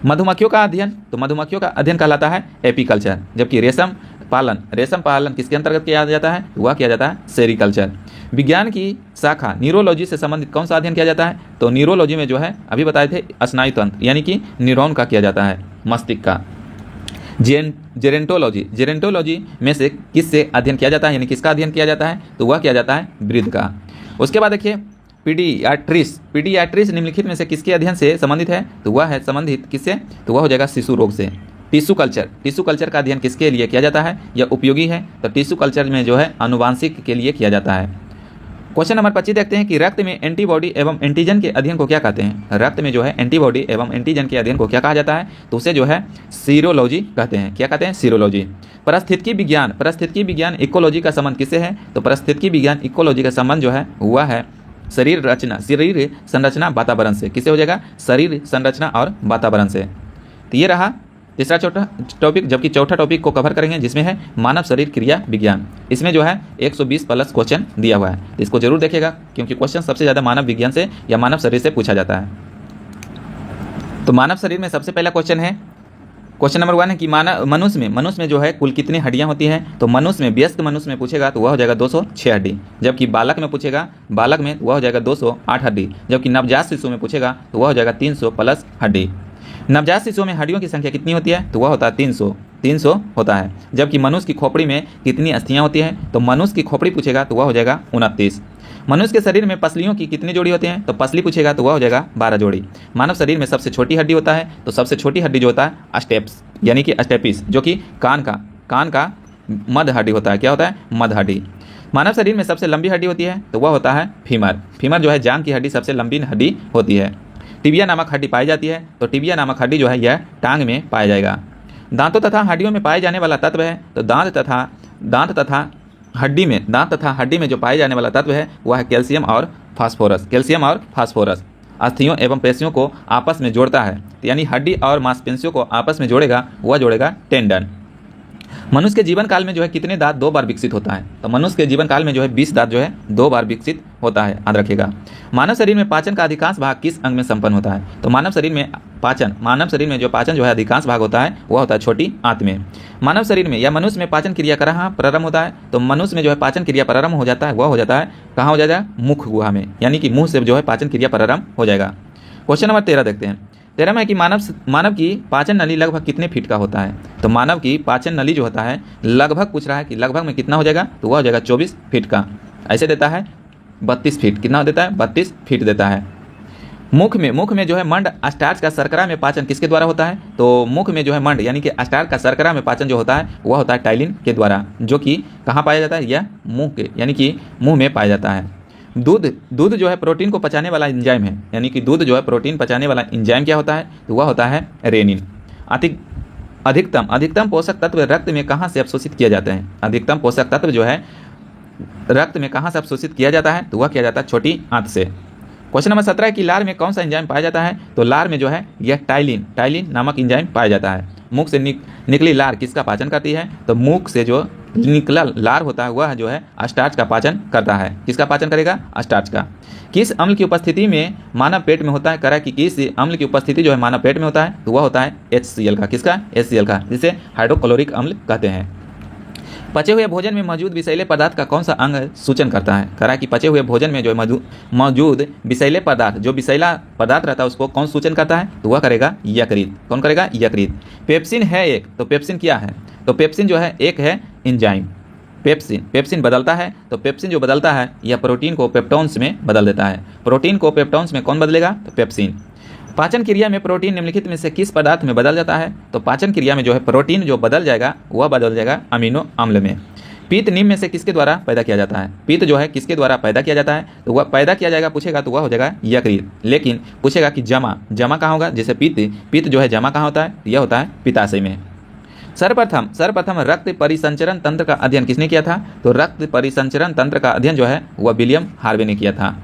मधुमक्खियों का अध्ययन, तो मधुमक्खियों का अध्ययन कहलाता है एपीकल्चर। जबकि रेशम पालन किसके अंतर्गत किया जाता है? वह किया जाता है सेरिकल्चर। विज्ञान की शाखा न्यूरोलॉजी से संबंधित कौन सा अध्ययन किया जाता है? तो न्यूरोलॉजी में जो है अभी बताए थे स्नायु तंत्र यानी कि न्यूरॉन का किया जाता है, मस्तिष्क का। जेरेंटोलॉजी में से किससे अध्ययन किया जाता है, यानी किसका अध्ययन किया जाता है? तो वह किया जाता है वृद्ध का। उसके बाद देखिए पीडियाट्रिस निम्नलिखित में से किसके अध्ययन से संबंधित है? तो वह है संबंधित किससे? तो वह हो जाएगा शिशु रोग से। टिश्यू कल्चर का अध्ययन किसके लिए किया जाता है? यह उपयोगी है, तो टिश्यू कल्चर में जो है आनुवांशिक के लिए किया जाता है। क्वेश्चन नंबर 25 देखते हैं कि रक्त में एंटीबॉडी एवं एंटीजन के अध्ययन को क्या कहते हैं? रक्त में जो है एंटीबॉडी एवं एंटीजन के अध्ययन को क्या कहा जाता है? तो उसे जो है सीरोलॉजी कहते हैं। क्या कहते हैं? सीरोलॉजी। परिस्थितिकी विज्ञान इकोलॉजी का संबंध किससे है? तो परिस्थितिकी विज्ञान इकोलॉजी का संबंध जो है हुआ है शरीर संरचना वातावरण से। किससे हो जाएगा? शरीर संरचना और वातावरण से। तो ये रहा तीसरा चौथा टॉपिक। जबकि चौथा टॉपिक को कवर करेंगे जिसमें है मानव शरीर क्रिया विज्ञान। इसमें जो है 120 प्लस क्वेश्चन दिया हुआ है, इसको जरूर देखेगा क्योंकि क्वेश्चन सबसे ज़्यादा मानव विज्ञान से या मानव शरीर से पूछा जाता है। तो मानव शरीर में सबसे पहला क्वेश्चन है, क्वेश्चन नंबर 1 है कि मनुष्य में जो है कुल कितनी हड्डियां होती हैं? तो वयस्क मनुष्य में पूछेगा तो वह हो जाएगा 206 हड्डी। जबकि बालक में पूछेगा, बालक में वह हो जाएगा 208 हड्डी। जबकि नवजात शिशु में पूछेगा तो वह हो जाएगा 300 प्लस हड्डी। नवजात शिशु में हड्डियों की संख्या कितनी होती है? तो वह होता है 300 होता है। जबकि मनुष्य की खोपड़ी में कितनी अस्थियां होती हैं? तो मनुष्य की खोपड़ी पूछेगा तो वह हो जाएगा 29। मनुष्य के शरीर में पसलियों की कितनी जोड़ी होती हैं? तो पसली पूछेगा तो वह हो जाएगा 12 जोड़ी। मानव शरीर में सबसे छोटी हड्डी होता है, तो सबसे छोटी हड्डी जो होता है अस्टेप्स यानी कि अस्टेपिस, जो कि कान का मध्य हड्डी होता है। क्या होता है? मध्य हड्डी। मानव शरीर में सबसे लंबी हड्डी होती है तो वह होता है फीमर जो है जांघ की हड्डी सबसे लंबी हड्डी होती है। टिबिया नामक हड्डी पाई जाती है, तो टिबिया नामक हड्डी जो है यह टांग में पाया जाएगा। दांतों तथा हड्डियों में पाए जाने वाला तत्व है, तो दांत तथा हड्डी में जो पाए जाने वाला तत्व है वह है कैल्शियम और फास्फोरस। अस्थियों एवं पेशियों को आपस में जोड़ता है, यानी हड्डी और मांसपेशियों को आपस में जोड़ेगा, वह जोड़ेगा टेंडन। मनुष्य के जीवन काल में जो है कितने दांत 2 बार विकसित होता है? तो मनुष्य के जीवन काल में जो है 20 दांत जो है 2 बार विकसित होता है, याद रखिएगा। मानव शरीर में पाचन का अधिकांश भाग किस अंग में संपन्न होता है? तो मानव शरीर में जो पाचन जो है अधिकांश भाग होता है वह होता है छोटी आंत में। मानव शरीर में या मनुष्य में पाचन क्रिया कहाँ प्रारंभ होता है? तो मनुष्य में जो है पाचन क्रिया प्रारंभ हो जाता है, वह हो जाता है कहाँ हो जाएगा? मुख गुहा में, यानी कि मुंह से जो है पाचन क्रिया प्रारंभ हो जाएगा। क्वेश्चन नंबर 13 देखते हैं। 13 में है कि मानव की पाचन नली लगभग कितने फीट का होता है? तो मानव की पाचन नली जो होता है लगभग पूछ रहा है कि लगभग में कितना हो जाएगा? तो वह हो जाएगा 24 फीट का। ऐसे देता है 32 फीट। कितना देता है? 32 फीट देता है। मुख में जो है मंड स्टार्च का शर्करा में पाचन किसके द्वारा होता है? तो मुख में जो है मंड यानी कि स्टार्च का शर्करा में पाचन जो होता है वह होता है टाइलिन के द्वारा, जो कि कहाँ पाया जाता है? यह मुँह के यानी कि मुँह में पाया जाता है। दूध जो है प्रोटीन को पचाने वाला एंजाइम है, यानी कि दूध जो है प्रोटीन पचाने वाला एंजाइम क्या होता है? तो वह होता है रेनिन। अधिकतम पोषक तत्व रक्त में कहाँ से अवशोषित किए जाते हैं? अधिकतम पोषक तत्व जो है रक्त में कहाँ से अवशोषित किया जाता है? तो वह किया जाता है छोटी आंत से। क्वेश्चन नंबर 17 कि लार में कौन सा एंजाइम पाया जाता है? तो लार में जो है यह टाइलिन नामक एंजाइम पाया जाता है। मुख से निकली लार किसका पाचन करती है? तो मुख से जो निकला लार होता है वह जो है स्टार्च का पाचन करता है। किसका पाचन करेगा? स्टार्च का। किस अम्ल की उपस्थिति में मानव पेट में होता है? करा कि किस अम्ल की उपस्थिति जो है मानव पेट में होता है? तो वह होता है HCl का। किसका? HCl का, जिसे हाइड्रोक्लोरिक अम्ल कहते हैं। पचे हुए भोजन में मौजूद विषैले पदार्थ का कौन सा अंग सूचन करता है? करा कि पचे हुए भोजन में जो मौजूद विषैले पदार्थ, जो विषैला पदार्थ रहता है उसको कौन सूचन करता है? तो वह करेगा यकृत। कौन करेगा? यकृत। पेप्सिन है एक, तो पेप्सिन क्या है? तो पेप्सिन जो है एक है एंजाइम। पेप्सिन बदलता है, तो पेप्सिन जो बदलता है यह प्रोटीन को पेप्टोन्स में बदल देता है। प्रोटीन को पेप्टोन्स में कौन बदलेगा? तो पेप्सिन। पाचन क्रिया में प्रोटीन निम्नलिखित में से किस पदार्थ में बदल जाता है? तो पाचन क्रिया में जो है प्रोटीन जो बदल जाएगा वह बदल जाएगा अमीनो अम्ल में। पित्त निम्न में से किसके द्वारा पैदा किया जाता है? पित्त जो है किसके द्वारा पैदा किया जाता है? तो वह पैदा किया जाएगा पूछेगा तो वह हो जाएगा यकृत। लेकिन पूछेगा कि जमा कहाँ होगा? जैसे पित्त जो है जमा कहाँ होता है? यह होता है पित्ताशय में। सर्वप्रथम रक्त परिसंचरण तंत्र का अध्ययन किसने किया था? तो रक्त परिसंचरण तंत्र का अध्ययन जो है वह विलियम हार्वे ने किया था।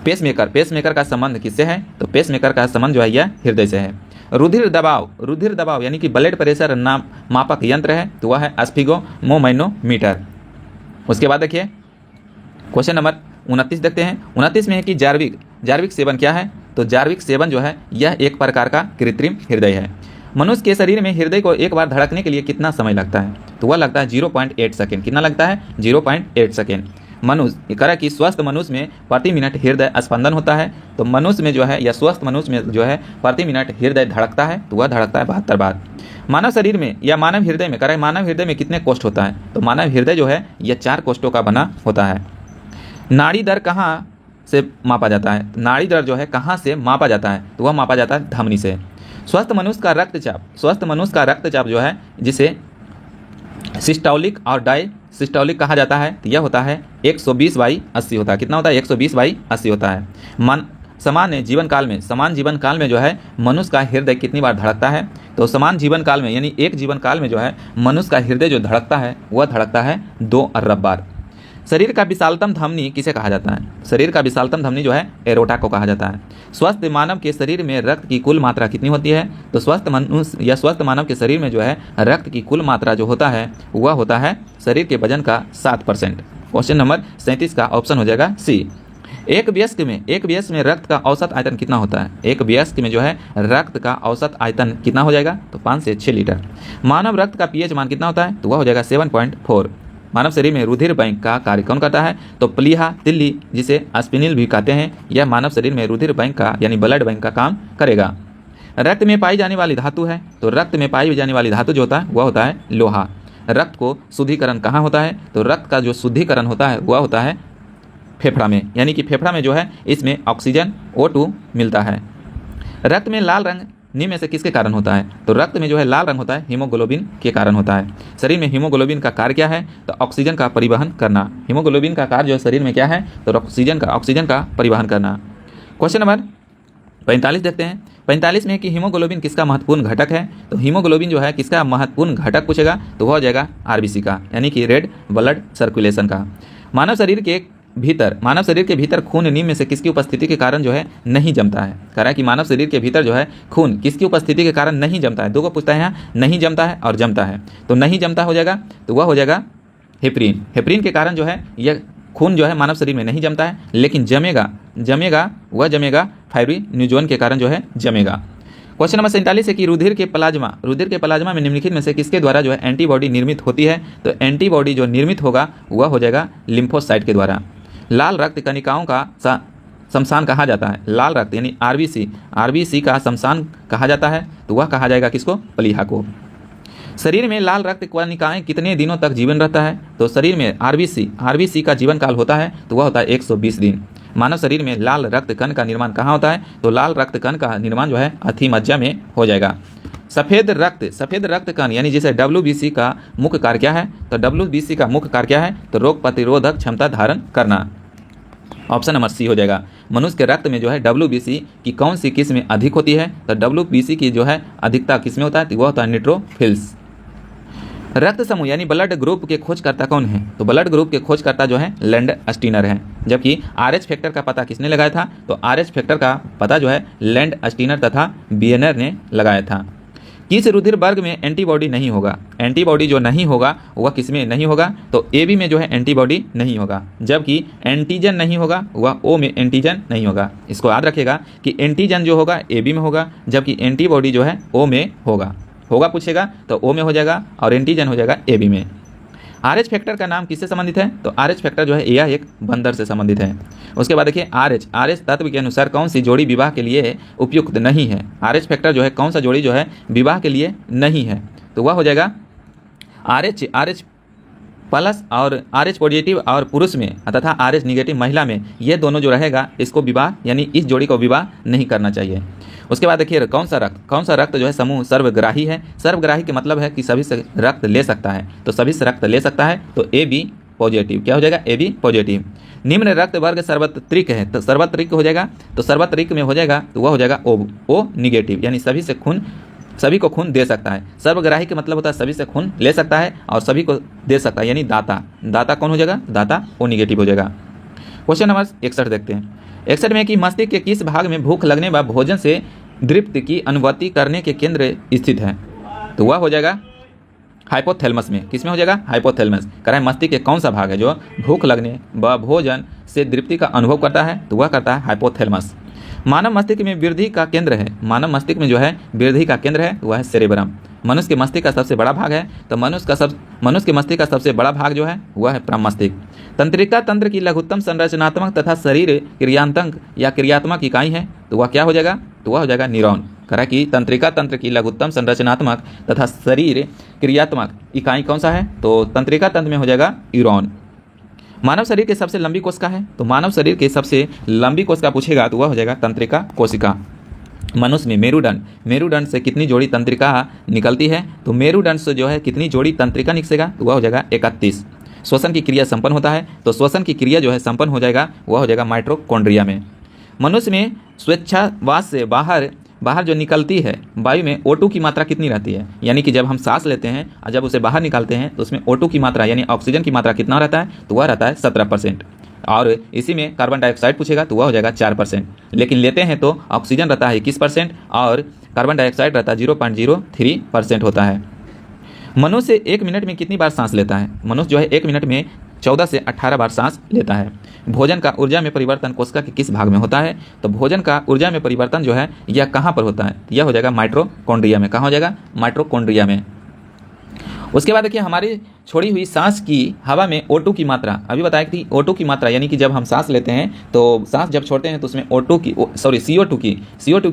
पेसमेकर का संबंध किससे है? तो पेसमेकर का संबंध जो है यह हृदय से है। रुधिर दबाव यानी कि ब्लड प्रेशर मापक यंत्र है, तो वह है स्फिगोमोमैनोमीटर। उसके बाद देखिए क्वेश्चन नंबर 29 देखते हैं। 29 में है कि जार्विक सेवन क्या है? तो जार्विक सेवन जो है यह एक प्रकार का कृत्रिम हृदय है। मनुष्य के शरीर में हृदय को एक बार धड़कने के लिए कितना समय लगता है? तो वह लगता है 0.8 सेकेंड। कितना लगता है? 0.8 सेकेंड। मनुष्य करा कि स्वस्थ मनुष्य में प्रति मिनट हृदय स्पंदन होता है, तो मनुष्य में जो है या स्वस्थ मनुष्य में जो है प्रति मिनट हृदय धड़कता है, तो वह धड़कता है 72 बार। मानव शरीर में या मानव हृदय में करा मानव हृदय में कितने कोष्ठ होता है? तो मानव हृदय जो है यह 4 कोष्ठों का बना होता है। नाड़ी दर कहाँ से मापा जाता है? नाड़ी दर जो है कहाँ से मापा जाता है? तो वह मापा जाता है धमनी से। स्वस्थ मनुष्य का रक्तचाप जो है जिसे सिस्टोलिक और डायसिस्टोलिक कहा जाता है, तो यह होता है 120/80 होता है। कितना होता है? 120/80 होता है। समान जीवन काल में जो है मनुष्य का हृदय कितनी बार धड़कता है? तो समान जीवन काल में यानी एक जीवन काल में जो है मनुष्य का हृदय जो धड़कता है वह धड़कता है 2 अरब बार। शरीर का विशालतम धमनी किसे कहा जाता है? शरीर का विशालतम धमनी जो है एरोटा को कहा जाता है। स्वस्थ मानव के शरीर में रक्त की कुल मात्रा कितनी होती है? तो स्वस्थ मानव के शरीर में जो है रक्त की कुल मात्रा जो होता है वह होता है शरीर के वजन का 7%। क्वेश्चन नंबर 37 का ऑप्शन हो जाएगा सी। एक वयस्क में रक्त का औसत आयतन कितना होता है? एक वयस्क में जो है रक्त का औसत आयतन कितना हो जाएगा? तो 5 से 6 लीटर। मानव रक्त का pH मान कितना होता है? तो वह हो जाएगा 7.4। मानव शरीर में रुधिर बैंक का कार्य कौन करता है? तो प्लीहा तिल्ली, जिसे स्पिनिल भी कहते हैं, यह मानव शरीर में रुधिर बैंक का यानी ब्लड बैंक का काम करेगा। रक्त में पाई जाने वाली धातु है, तो रक्त में पाई जाने वाली धातु जो होता है वह होता है लोहा। रक्त को शुद्धिकरण कहाँ होता है? तो रक्त का जो शुद्धिकरण होता है वह होता है फेफड़ा में, यानी कि फेफड़ा में जो है इसमें ऑक्सीजन O2 मिलता है। रक्त में लाल रंग निम्न में से किसके कारण होता है? तो रक्त में जो है लाल रंग होता है हीमोग्लोबिन के कारण होता है। शरीर में हीमोग्लोबिन का कार्य क्या है? तो ऑक्सीजन का परिवहन करना। हीमोग्लोबिन का कार्य जो है शरीर में क्या है? तो ऑक्सीजन का परिवहन करना। क्वेश्चन नंबर 45 देखते हैं। 45 में कि हीमोग्लोबिन किसका महत्वपूर्ण घटक है? तो हीमोग्लोबिन जो है किसका महत्वपूर्ण घटक पूछेगा तो वह हो जाएगा RBC का, यानी कि रेड ब्लड सर्कुलेशन का। मानव शरीर के भीतर खून निम्न में से किसकी उपस्थिति के कारण जो है नहीं जमता है? कह रहा है कि मानव शरीर के भीतर जो है खून किसकी उपस्थिति के कारण नहीं जमता है? दो को पूछता है यहाँ, नहीं जमता है और जमता है। तो नहीं जमता हो जाएगा तो वह हो जाएगा हेपरिन के कारण जो है यह खून जो है मानव शरीर में नहीं जमता है, लेकिन जमेगा फाइब्रिनोजन के कारण जो है जमेगा। क्वेश्चन नंबर 47 है कि रुधिर के प्लाज्मा में निम्नलिखित में से किसके द्वारा जो है एंटीबॉडी निर्मित होती है? तो एंटीबॉडी जो निर्मित होगा वह हो जाएगा लिम्फोसाइट के द्वारा। लाल रक्त कणिकाओं का शमशान कहा जाता है। लाल रक्त यानी RBC का शमशान कहा जाता है, तो वह कहा जाएगा किसको? प्लीहा को। शरीर में लाल रक्त कणिकाएं कितने दिनों तक जीवन रहता है? तो शरीर में RBC का जीवन काल होता है तो वह होता है 120 दिन। मानव शरीर में लाल रक्त कण का निर्माण कहाँ होता है? तो लाल रक्त कण का निर्माण जो है अथिमज्जा में हो जाएगा। सफ़ेद रक्त कण यानी जिसे WBC का मुख्य कार्य क्या है? तो WBC का मुख्य कार्य क्या है? तो रोग प्रतिरोधक क्षमता धारण करना। ऑप्शन नंबर सी हो जाएगा। मनुष्य के रक्त में जो है WBC की कौन सी किस्म अधिक होती है? तो WBC की जो है अधिकता किसमें होता है? तो वह होता है न्यूट्रोफिल्स। रक्त समूह यानी ब्लड ग्रुप के खोजकर्ता कौन है? तो ब्लड ग्रुप के खोजकर्ता जो है लैंड स्टीनर है। जबकि RH फैक्टर का पता किसने लगाया था? तो RH फैक्टर का पता जो है लैंड स्टीनर तथा बियनर ने लगाया था। किस रुधिर वर्ग में एंटीबॉडी नहीं होगा? एंटीबॉडी जो नहीं होगा वह किसमें नहीं होगा? तो AB में जो है एंटीबॉडी नहीं होगा। जबकि एंटीजन नहीं होगा वह O में एंटीजन नहीं होगा। इसको याद रखिएगा कि एंटीजन जो होगा AB में होगा, जबकि एंटीबॉडी जो है O में होगा। पूछेगा तो O में हो जाएगा और एंटीजन हो जाएगा AB में। RH फैक्टर का नाम किससे संबंधित है? तो RH फैक्टर जो है यह एक बंदर से संबंधित है। उसके बाद देखिए RH तत्व के अनुसार कौन सी जोड़ी विवाह के लिए उपयुक्त नहीं है? RH फैक्टर जो है कौन सा जोड़ी जो है विवाह के लिए नहीं है? तो वह हो जाएगा RH प्लस और RH पॉजिटिव और पुरुष में तथा RH निगेटिव महिला में, ये दोनों जो रहेगा इसको विवाह यानी इस जोड़ी को विवाह नहीं करना चाहिए। उसके बाद देखिए कौन सा रक्त जो है समूह सर्वग्राही है? सर्वग्राही के मतलब है कि सभी से रक्त ले सकता है, तो सभी से रक्त ले सकता है, तो AB पॉजिटिव। क्या हो जाएगा? AB positive. निम्न रक्त वर्ग सर्वत्रिक है, तो सर्वत्रिक हो जाएगा, तो सर्वत्रिक में हो जाएगा तो वह हो जाएगा O निगेटिव, यानी सभी को खून दे सकता है। सर्वग्राही के मतलब होता है सभी से खून ले सकता है और सभी को दे सकता है, यानी दाता कौन हो जाएगा? दाता O निगेटिव हो जाएगा। क्वेश्चन नंबर 61 देखते हैं। 61 में कि मस्तिष्क के किस भाग में भूख लगने व भोजन से तृप्ति की अनुभूति करने के केंद्र स्थित है? तो वह हो जाएगा हाइपोथैलेमस में। किस में हो जाएगा? हाइपोथैलेमस। कह रहा है मस्तिष्क के कौन सा भाग है जो भूख लगने व भोजन से तृप्ति का अनुभव करता है? तो वह करता है हाइपोथैलेमस। मानव मस्तिष्क में वृद्धि का केंद्र है, मानव मस्तिष्क में जो है वृद्धि का केंद्र है वह है सेरेब्रम। मनुष्य के मस्तिष्क का सबसे बड़ा भाग है, तो मनुष्य के मस्तिष्क का सबसे बड़ा भाग जो है वह है प्रमस्तिष्क। तंत्रिका तंत्र की लघुत्तम संरचनात्मक तथा शरीर क्रियांतक या क्रियात्मक इकाई है, तो वह क्या हो जाएगा? तो वह हो जाएगा न्यूरॉन। करा कि तंत्रिका तंत्र की लघुत्तम संरचनात्मक तथा शरीर क्रियात्मक इकाई कौन सा है? तो तंत्रिका तंत्र में हो जाएगा न्यूरॉन। मानव शरीर के सबसे लंबी कोशिका है, तो मानव शरीर के सबसे लंबी कोशिका पूछेगा तो वह हो जाएगा तंत्रिका कोशिका। मनुष्य में मेरुदंड से कितनी जोड़ी तंत्रिका निकलती है? तो मेरुदंड से जो है कितनी जोड़ी तंत्रिका निकलेगा? तो वह हो जाएगा 31। श्वसन की क्रिया संपन्न होता है, तो श्वसन की क्रिया जो है संपन्न हो जाएगा वह हो जाएगा माइटोकॉन्ड्रिया में। मनुष्य में स्वेच्छावास से बाहर जो निकलती है वायु में O2 की मात्रा कितनी रहती है? यानी कि जब हम सांस लेते हैं और जब उसे बाहर निकालते हैं तो उसमें O2 की मात्रा यानी ऑक्सीजन की मात्रा कितना रहता है? तो वह रहता है 17%। और इसी में कार्बन डाइऑक्साइड पूछेगा तो वह हो जाएगा 4%। लेकिन लेते हैं तो ऑक्सीजन रहता है 21% और कार्बन डाइऑक्साइड रहता है 0.03% होता है। मनुष्य 1 मिनट में कितनी बार सांस लेता है? मनुष्य जो है 1 मिनट में 14 से 18 बार सांस लेता है। भोजन का ऊर्जा में परिवर्तन कोशिका के किस भाग में होता है? तो भोजन का ऊर्जा में परिवर्तन जो है यह कहाँ पर होता है? यह हो जाएगा माइटोकॉन्ड्रिया में। कहाँ हो जाएगा? माइटोकॉन्ड्रिया में। उसके बाद देखिए हमारी छोड़ी हुई सांस की हवा में O2 की मात्रा अभी बताया थी। O2 की मात्रा यानी कि जब हम सांस लेते हैं तो सांस जब छोड़ते हैं तो उसमें CO2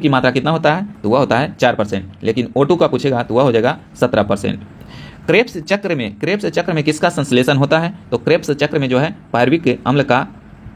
की मात्रा कितना होता है? तो वह होता है 4%। लेकिन O2 का पूछेगा तो वह हो जाएगा 17%। क्रेब्स चक्र में किसका संश्लेषण होता है? तो क्रेब्स चक्र में जो है पायरुविक अम्ल का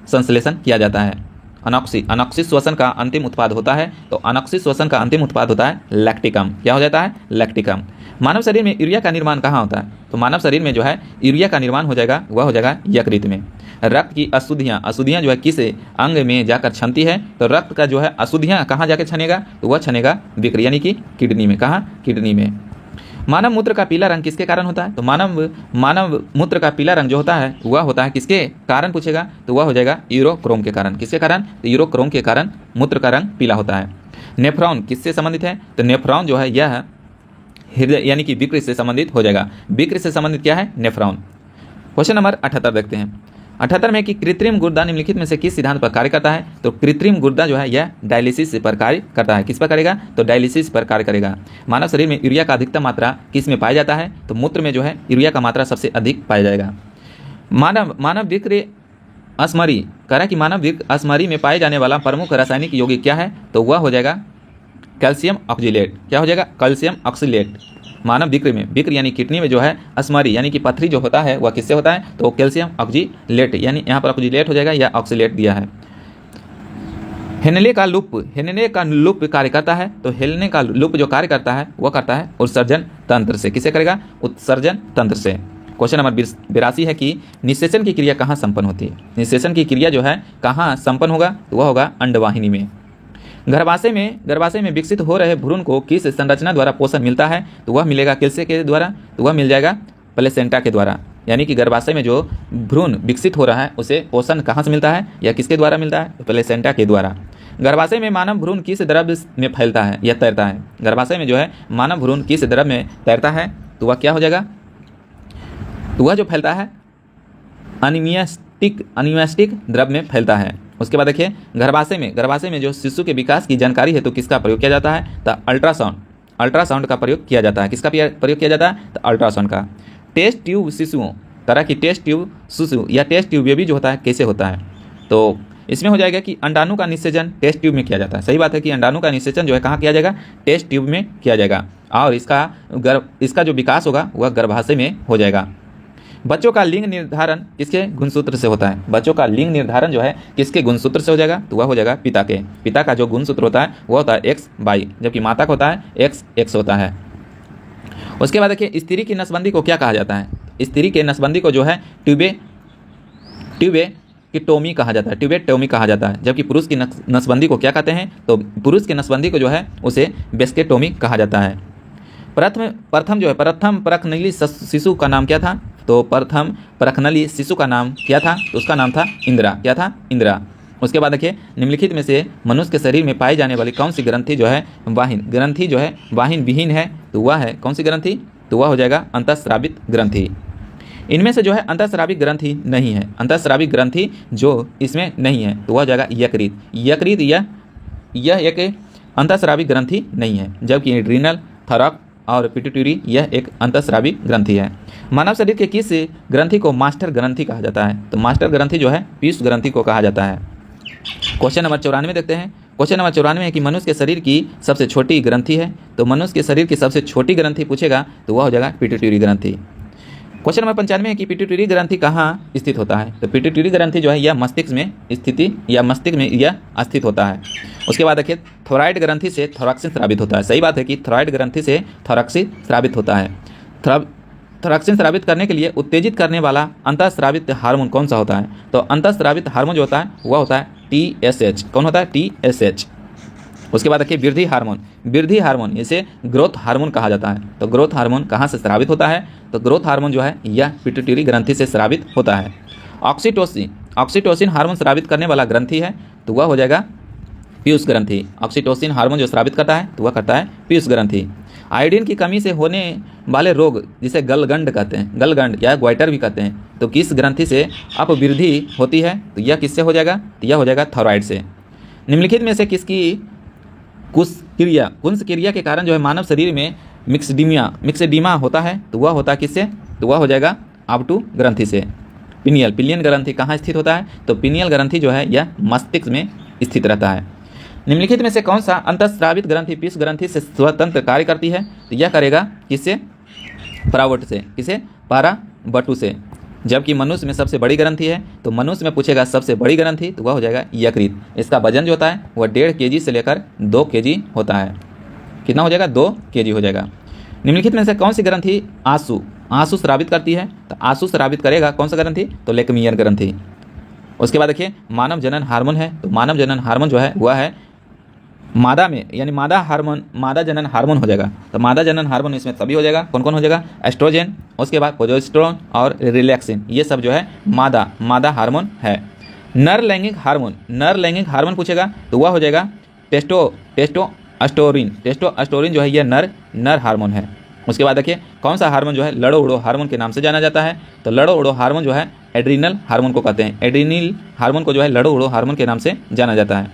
संश्लेषण किया जाता है। अनॉक्सिक श्वसन का अंतिम उत्पाद होता है, तो अनॉक्सिक श्वसन का अंतिम उत्पाद होता है लैक्टिकम। क्या हो जाता है? लैक्टिकम। मानव शरीर में यूरिया का निर्माण कहाँ होता है? तो मानव शरीर में जो है यूरिया का निर्माण हो जाएगा वह हो जाएगा यकृत में। रक्त की अशुद्धियाँ जो है किस अंग में जाकर छनती है? तो रक्त का जो है अशुद्धियाँ कहाँ जाकर छनेगा? तो वह छनेगा विक्र यानी कि किडनी में। कहाँ? किडनी में। मानव मूत्र का पीला रंग किसके कारण होता है? तो मानव मूत्र का पीला रंग जो होता है वह होता है किसके कारण पूछेगा? तो वह हो जाएगा यूरोक्रोम के कारण। किसके कारण? तो यूरोक्रोम के कारण मूत्र का रंग पीला होता है। नेफ्रॉन किससे संबंधित है? तो नेफ्रॉन जो है यह हृदय यानी कि विकृत से संबंधित हो जाएगा। विकृत से संबंधित क्या है? नेफ्रॉन। क्वेश्चन नंबर 78 देखते हैं। 78 में कि कृत्रिम गुर्दा निम्नलिखित में से किस सिद्धांत पर कार्य करता है? तो कृत्रिम गुर्दा जो है यह डायलिसिस पर कार्य करता है। किस पर करेगा? तो डायलिसिस पर कार्य करेगा। मानव शरीर में यूरिया का अधिकतम मात्रा किस में पाया जाता है? तो मूत्र में जो है यूरिया का मात्रा सबसे अधिक पाया जाएगा। मानव विक्र अस्मरी कह रहा है कि मानव विक्र अस्मरी में पाए जाने वाला प्रमुख रासायनिक यौगिक क्या है? तो वह हो जाएगा कैल्शियम ऑक्जिलेट। क्या हो जाएगा? Calcium oxalate. मानव विक्र यानी किडनी में जो है अस्मरी यानी कि पथरी जो होता है वह किससे होता है? तो कैल्शियम ऑक्जिलेट, यानी यहाँ पर ऑक्जिलेट हो जाएगा या ऑक्सिलेट दिया है। हेनले का लूप कार्य करता है, तो हेनले का लूप जो कार्य करता है वह करता है उत्सर्जन तंत्र से। किसे करेगा? उत्सर्जन तंत्र से। क्वेश्चन नंबर 82 है कि निषेचन की क्रिया कहाँ संपन्न होती है। निषेचन की क्रिया जो है कहाँ संपन्न होगा, तो वह होगा अंडवाहिनी में। गर्भाशय में विकसित हो रहे भ्रूण को किस संरचना द्वारा पोषण मिलता है, तो वह मिलेगा किससे के द्वारा, तो वह मिल जाएगा प्लेसेंटा के द्वारा। यानी कि गर्भाशय में जो भ्रूण विकसित हो रहा है उसे पोषण कहाँ से मिलता है या किसके द्वारा मिलता है, तो प्लेसेंटा के द्वारा। गर्भाशय में मानव भ्रूण किस द्रव्य में फैलता है या तैरता है। गर्भाशय में जो है मानव भ्रूण किस द्रव्य में तैरता है, तो वह क्या हो जाएगा, तो वह जो फैलता है अनिमियास्टिक द्रव्य में फैलता है। उसके बाद देखिए गर्भाशय में जो शिशु के विकास की जानकारी है तो किसका प्रयोग किया जाता है, तो अल्ट्रासाउंड का प्रयोग किया जाता है। किसका प्रयोग किया जाता है, तो अल्ट्रासाउंड का। टेस्ट ट्यूब शिशुओं तरह की टेस्ट ट्यूब शिशु या टेस्ट ट्यूब बेबी जो होता है कैसे होता है, तो इसमें हो जाएगा कि अंडाणु का निषेचन टेस्ट ट्यूब में किया जाता है। सही बात है कि अंडाणु का निषेचन जो है कहाँ किया जाएगा, टेस्ट ट्यूब में किया जाएगा और इसका जो विकास होगा वह गर्भाशय में हो जाएगा। बच्चों का लिंग निर्धारण किसके गुणसूत्र से होता है। बच्चों का लिंग निर्धारण जो है किसके गुणसूत्र से हो जाएगा, तो वह हो जाएगा पिता का जो गुणसूत्र होता है वह होता है XY, जबकि माता का होता है XX होता है। उसके बाद देखिए स्त्री की नसबंदी को क्या कहा जाता है। स्त्री के नसबंदी को जो है ट्यूबेक्टोमी कहा जाता है, ट्यूबेक्टोमी कहा जाता है। जबकि पुरुष की नसबंदी को क्या कहते हैं, तो पुरुष की नसबंदी को जो है उसे वेस्केक्टोमी कहा जाता है। प्रथम परखनली शिशु का नाम क्या था, तो प्रथम परखनली शिशु का नाम क्या था, तो उसका नाम था इंदिरा। क्या था, इंदिरा। उसके बाद देखिए निम्नलिखित में से मनुष्य के शरीर में पाई जाने वाली कौन सी ग्रंथि जो है वाहिन विहीन है, तो वह है कौन सी ग्रंथि, तो वह हो जाएगा अंतःस्रावित ग्रंथि। इनमें से जो है अंतःस्रावित ग्रंथि नहीं है, अंतःस्रावित ग्रंथि जो इसमें नहीं है तो वह हो जाएगा यकृत यह एक अंतःस्रावित ग्रंथि नहीं है। जबकि एड्रिनल, थॉरैक्स और पिट्यूटरी यह एक अंतःस्रावी ग्रंथि है। मानव शरीर के किस ग्रंथि को मास्टर ग्रंथि कहा जाता है, तो मास्टर ग्रंथि जो है पीयूष ग्रंथि को कहा जाता है। क्वेश्चन नंबर 94 देखते हैं। क्वेश्चन नंबर 94 है कि मनुष्य के शरीर की सबसे छोटी ग्रंथि है, तो मनुष्य के शरीर की सबसे छोटी ग्रंथि पूछेगा तो वह हो जाएगा पिट्यूटरी ग्रंथि। क्वेश्चन नंबर 95 है कि पिट्यूटरी ग्रंथि कहाँ स्थित होता है, तो पिट्यूटरी ग्रंथि जो है यह मस्तिष्क में स्थित होता है। उसके बाद देखिए थोराइड ग्रंथि से थोरैक्सिन स्रावित होता है। सही बात है कि थोराइड ग्रंथि से थोरैक्सिन स्रावित होता है। थोरैक्सिन स्रावित करने के लिए उत्तेजित करने वाला अंतःस्रावित हार्मोन कौन सा होता है, तो अंतःस्रावित हार्मोन जो होता है वह होता है TSH। कौन होता है, TSH। उसके बाद देखिए वृद्धि हार्मोन इसे ग्रोथ हार्मोन कहा जाता है। तो ग्रोथ हार्मोन कहाँ से स्रावित होता है, तो ग्रोथ हार्मोन जो है यह पिट्यूटरी ग्रंथि से स्रावित होता है। ऑक्सीटोसिन हार्मोन स्रावित करने वाला ग्रंथि है, तो वह हो जाएगा पीयूष ग्रंथि। ऑक्सीटोसिन हार्मोन जो स्रावित करता है तो वह करता है पीयूष ग्रंथि। आयोडीन की कमी से होने वाले रोग जिसे गलगंड कहते हैं, गलगंड या ग्वाइटर भी कहते हैं, तो किस ग्रंथि से अपवृद्धि होती है, तो यह किससे हो जाएगा, तो यह हो जाएगा थॉराइड से। निम्नलिखित में से किसकी कुंस क्रिया के कारण जो है मानव शरीर में मिक्सेडीमा होता है, तो वह होता है किससे, तो वह हो जाएगा आब्टू ग्रंथि से। पिनियन ग्रंथि कहाँ स्थित होता है, तो पिनियल ग्रंथि जो है यह मस्तिष्क में स्थित रहता है। निम्नलिखित में से कौन सा अंतःस्रावित ग्रंथि पीयूष ग्रंथि से स्वतंत्र कार्य करती है, तो यह करेगा किससे, परावट से। किसे, पाराबटू से। जबकि मनुष्य में सबसे बड़ी ग्रंथि है, तो मनुष्य में पूछेगा सबसे बड़ी ग्रंथि, तो वह हो जाएगा यकृत। इसका वजन जो होता है वह 1.5 kg से लेकर 2 kg होता है। कितना हो जाएगा, 2 kg हो जाएगा। निम्नलिखित में से कौन सी ग्रंथि आंसू स्रावित करती है, तो आंसू स्रावित करेगा कौन सा ग्रंथि, तो लेकमियर ग्रंथि। उसके बाद देखिए मानव जनन हार्मोन है, तो मानव जनन हार्मोन जो है वह है मादा में, यानी मादा जनन हार्मोन हो जाएगा। तो मादा जनन हार्मोन इसमें तभी हो जाएगा, कौन कौन हो जाएगा, एस्ट्रोजन, उसके बाद प्रोजेस्टेरोन और रिलैक्सिन, ये सब जो है मादा हार्मोन है। नर लैंगिक हार्मोन पूछेगा तो वह हो जाएगा टेस्टोस्टेरोन जो है यह नर हार्मोन है। उसके बाद देखिए कौन सा हार्मोन जो है लड़ो उड़ो हार्मोन के नाम से जाना जाता है, तो लड़ो उड़ो हार्मोन जो है एड्रिनल हार्मोन को कहते हैं। एड्रिनल हार्मोन को जो है लड़ो उड़ो हार्मोन के नाम से जाना जाता है।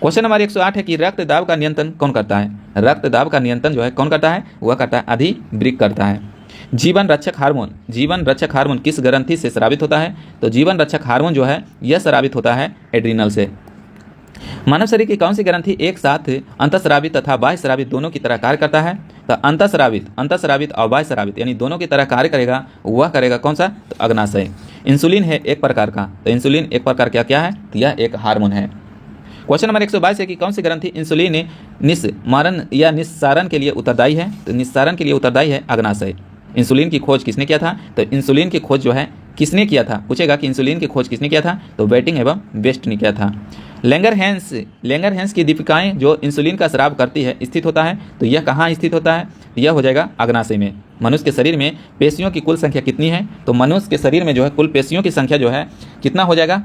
क्वेश्चन नंबर 108 है कि रक्तदाब का नियंत्रण कौन करता है। रक्तदाब का नियंत्रण जो है कौन करता है, वह करता है अधिवृक्क करता है। जीवन रक्षक हार्मोन किस ग्रंथि से स्रावित होता है, तो जीवन रक्षक हार्मोन जो है यह स्रावित होता है एड्रिनल से। मानव शरीर की कौन सी ग्रंथि एक साथ अंतःस्रावित तथा बाह्य स्रावित दोनों की तरह कार्य करता है, तो अंतःस्रावित और बाह्य स्रावित यानी दोनों की तरह कार्य करेगा, वह करेगा कौन सा, तो अग्नाशय। इंसुलिन है एक प्रकार का, तो इंसुलिन एक प्रकार क्या है, तो यह एक हार्मोन है। क्वेश्चन नंबर 122 है कि कौन सी ग्रंथि इंसुलिन निस्सारण या निस्सारण के लिए उत्तरदायी है, तो निस्सारण के लिए उत्तरदायी है अग्नाशय। इंसुलिन की खोज किसने किया था? तो इंसुलिन की खोज जो है किसने किया था, पूछेगा कि इंसुलिन की खोज किसने किया था? तो बेटिंग एवं बेस्ट ने किया था। लेंगरहैंस की दीपिकाएं जो इंसुलिन का स्राव करती है स्थित होता है, तो यह कहाँ स्थित होता है? यह हो जाएगा अग्नाशय में। मनुष्य के शरीर में पेशियों की कुल संख्या कितनी है? तो मनुष्य के शरीर में जो है कुल पेशियों की संख्या जो है कितना हो जाएगा?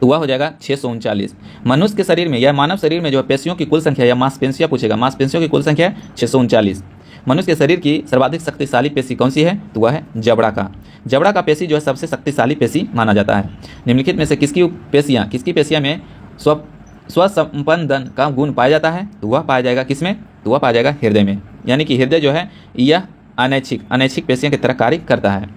तो वह हो जाएगा 639। मनुष्य के शरीर में या मानव शरीर में जो है पेशियों की कुल संख्या या मांसपेशियां पूछेगा, मांसपेशियों की कुल संख्या 639। मनुष्य के शरीर की सर्वाधिक शक्तिशाली पेशी कौन सी है? तो वह है जबड़ा का। जबड़ा का पेशी जो है सबसे शक्तिशाली पेशी माना जाता है। निम्नलिखित में से किसकी पेशियां में स्वसंपंदन का गुण पाया जाता है? तो वह पाया जाएगा किसमें? तो वह पाया जाएगा हृदय में। यानी कि हृदय जो है यह अनैच्छिक पेशियों की तरह कार्य करता है।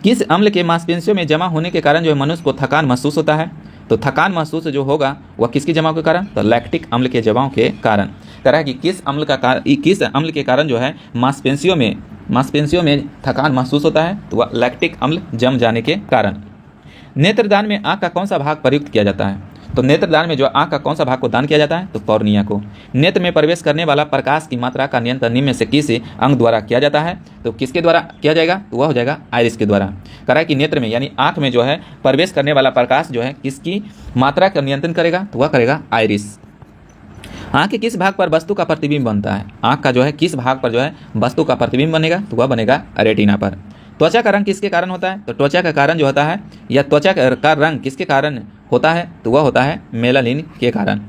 किस अम्ल के मांसपेशियों में जमा होने के कारण जो है मनुष्य को थकान महसूस होता है? तो थकान महसूस जो होगा वह किसकी जमाव के कारण? तो लैक्टिक अम्ल के जमाव के कारण। कह रहा है कि किस अम्ल के कारण जो है मांसपेशियों में थकान महसूस होता है? तो वह लैक्टिक अम्ल जम जाने के कारण। नेत्रदान में आँख का कौन सा भाग प्रयुक्त किया जाता है? तो नेत्रदान में जो आँख का कौन सा भाग को दान किया जाता है? तो कॉर्निया को। नेत्र में प्रवेश करने वाला प्रकाश की मात्रा का नियंत्रण निम्न में से किस अंग द्वारा किया जाता है? तो किसके द्वारा किया जाएगा? तो वह हो जाएगा आइरिस के द्वारा। कह रहा है कि नेत्र में यानी आँख में जो है प्रवेश करने वाला प्रकाश जो है किसकी मात्रा का नियंत्रण करेगा? तो वह करेगा आइरिस। आँख के किस भाग पर वस्तु का प्रतिबिंब बनता है? आँख का जो है किस भाग पर जो है वस्तु का प्रतिबिंब बनेगा? तो वह बनेगा रेटिना पर। त्वचा का रंग किसके कारण होता है? तो त्वचा का कारण जो होता है या त्वचा का रंग किसके कारण होता है? तो वह होता है मेलानिन के कारण।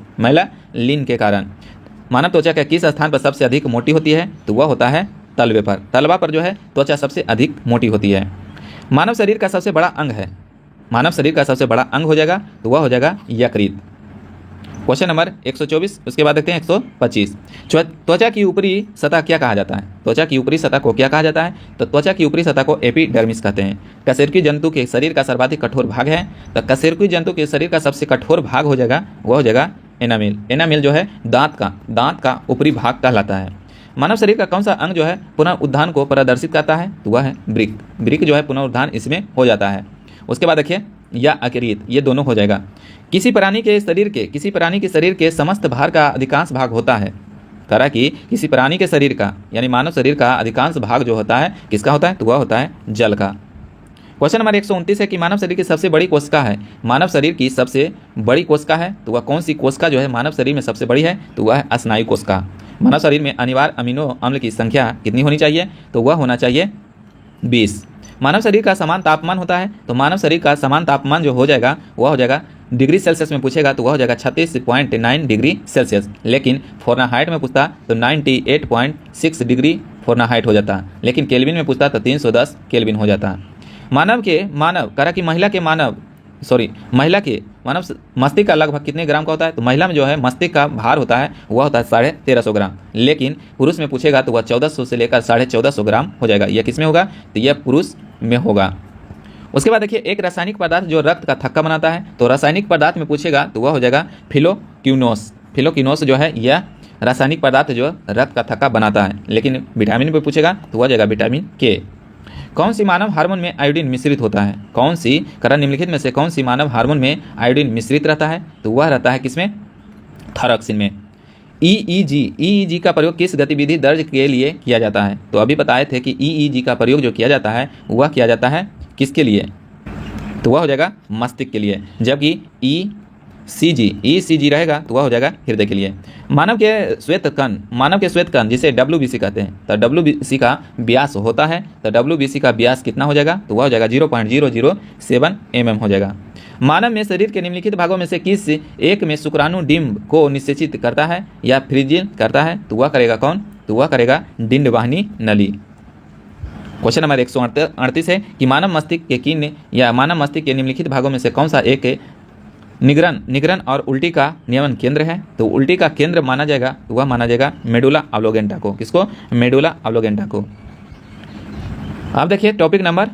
मानव त्वचा के किस स्थान पर सबसे अधिक मोटी होती है? तो वह होता है तलवे पर। तलवा पर जो है त्वचा सबसे अधिक मोटी होती है। मानव शरीर का सबसे बड़ा अंग हो जाएगा, तो वह हो जाएगा यकृत। क्वेश्चन नंबर 124, उसके बाद देखते हैं 125। त्वचा की ऊपरी सतह क्या कहा जाता है? त्वचा की ऊपरी सतह को क्या कहा जाता है? तो त्वचा की ऊपरी सतह को एपिडर्मिस कहते हैं। कशेरुकी जंतु के शरीर का सर्वाधिक कठोर भाग है, तो कशेरुकी जंतु के शरीर का सबसे कठोर भाग हो जाएगा, वह हो जाएगा एनामिल। एनामिल जो है दांत का ऊपरी भाग कहलाता है। मानव शरीर का कौन सा अंग जो है पुनरुत्थान को प्रदर्शित करता है? तो वह है वृक्क। वृक्क जो है पुनरुत्थान इसमें हो जाता है। उसके बाद देखिए या अकिरीत, ये दोनों हो जाएगा। किसी प्राणी के शरीर के समस्त भार का अधिकांश भाग होता है। करा कि किसी प्राणी के शरीर का यानी मानव शरीर का अधिकांश भाग जो होता है किसका होता है? तो वह होता है जल का। क्वेश्चन नंबर 129 है कि मानव शरीर की सबसे बड़ी कोशिका है। मानव शरीर की सबसे बड़ी कोशिका है, तो वह कौन सी कोशिका जो है मानव शरीर में सबसे बड़ी है? तो वह है स्नायु कोशिका। मानव शरीर में अनिवार्य अमीनो अम्ल की संख्या कितनी होनी चाहिए? तो वह होना चाहिए 20। मानव शरीर का समान तापमान होता है, तो मानव शरीर का समान तापमान जो हो जाएगा वह हो जाएगा डिग्री सेल्सियस में पूछेगा तो वह हो जाएगा 36.9 डिग्री सेल्सियस। लेकिन फ़ारेनहाइट में पूछता तो 98.6 डिग्री फ़ारेनहाइट हो जाता। लेकिन केल्विन में पूछता तो 310 केल्विन हो जाता। महिला के मानव मस्तिष्क का लगभग कितने ग्राम का होता है? तो महिला में जो है मस्तिष्क का भार होता है वह होता है 1350 ग्राम। लेकिन पुरुष में पूछेगा तो वह 1400 से लेकर 1450 ग्राम हो जाएगा। यह किस में होगा? तो यह पुरुष में होगा। उसके बाद देखिए एक रासायनिक पदार्थ जो रक्त का थक्का बनाता है, तो रासायनिक पदार्थ में पूछेगा तो वह हो जाएगा फिलोक्विनोस जो है यह रासायनिक पदार्थ जो रक्त का थक्का बनाता है। लेकिन विटामिन पे पूछेगा तो वह जाएगा विटामिन के। कौन सी मानव हार्मोन में आयोडीन मिश्रित होता है? निम्नलिखित में से कौन सी मानव हार्मोन में आयोडीन मिश्रित रहता है? तो वह रहता है किसमें? थायरॉक्सिन में। ईईजी का प्रयोग किस गतिविधि दर्ज के लिए किया जाता है? तो अभी बताए थे कि ईईजी का प्रयोग जो किया जाता है वह किया जाता है किसके लिए? तो वह हो जाएगा मस्तिष्क के लिए। जबकि ईसीजी रहेगा तो वह हो जाएगा हृदय के लिए। मानव के श्वेत कण जिसे WBC कहते हैं, तो WBC का व्यास होता है, तो WBC का व्यास कितना हो जाएगा? तो वह हो जाएगा 0.007 mm हो जाएगा। मानव में शरीर के निम्नलिखित भागों में से किस एक में शुक्राणु डिंब को निषेचित करता है या फ्रीजिल करता है? तो वह करेगा कौन? तो वह करेगा डिंडवाहिनी नली। क्वेश्चन नंबर 138 है कि मानव मस्तिष्क के निम्नलिखित भागों में से कौन सा एक निगरन और उल्टी का नियमन केंद्र है? तो उल्टी का केंद्र माना जाएगा, वह माना जाएगा मेडुला ऑब्लोगेंटा को। किसको? मेडुला ऑब्लोगेंटा को। अब देखिए टॉपिक नंबर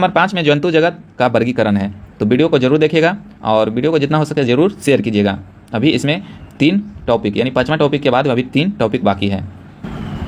5 में जंतु जगत का वर्गीकरण है। तो वीडियो को जरूर देखिएगा और वीडियो को जितना हो सके जरूर शेयर कीजिएगा। अभी इसमें 3 टॉपिक यानी 5वां टॉपिक के बाद अभी 3 टॉपिक बाकी है।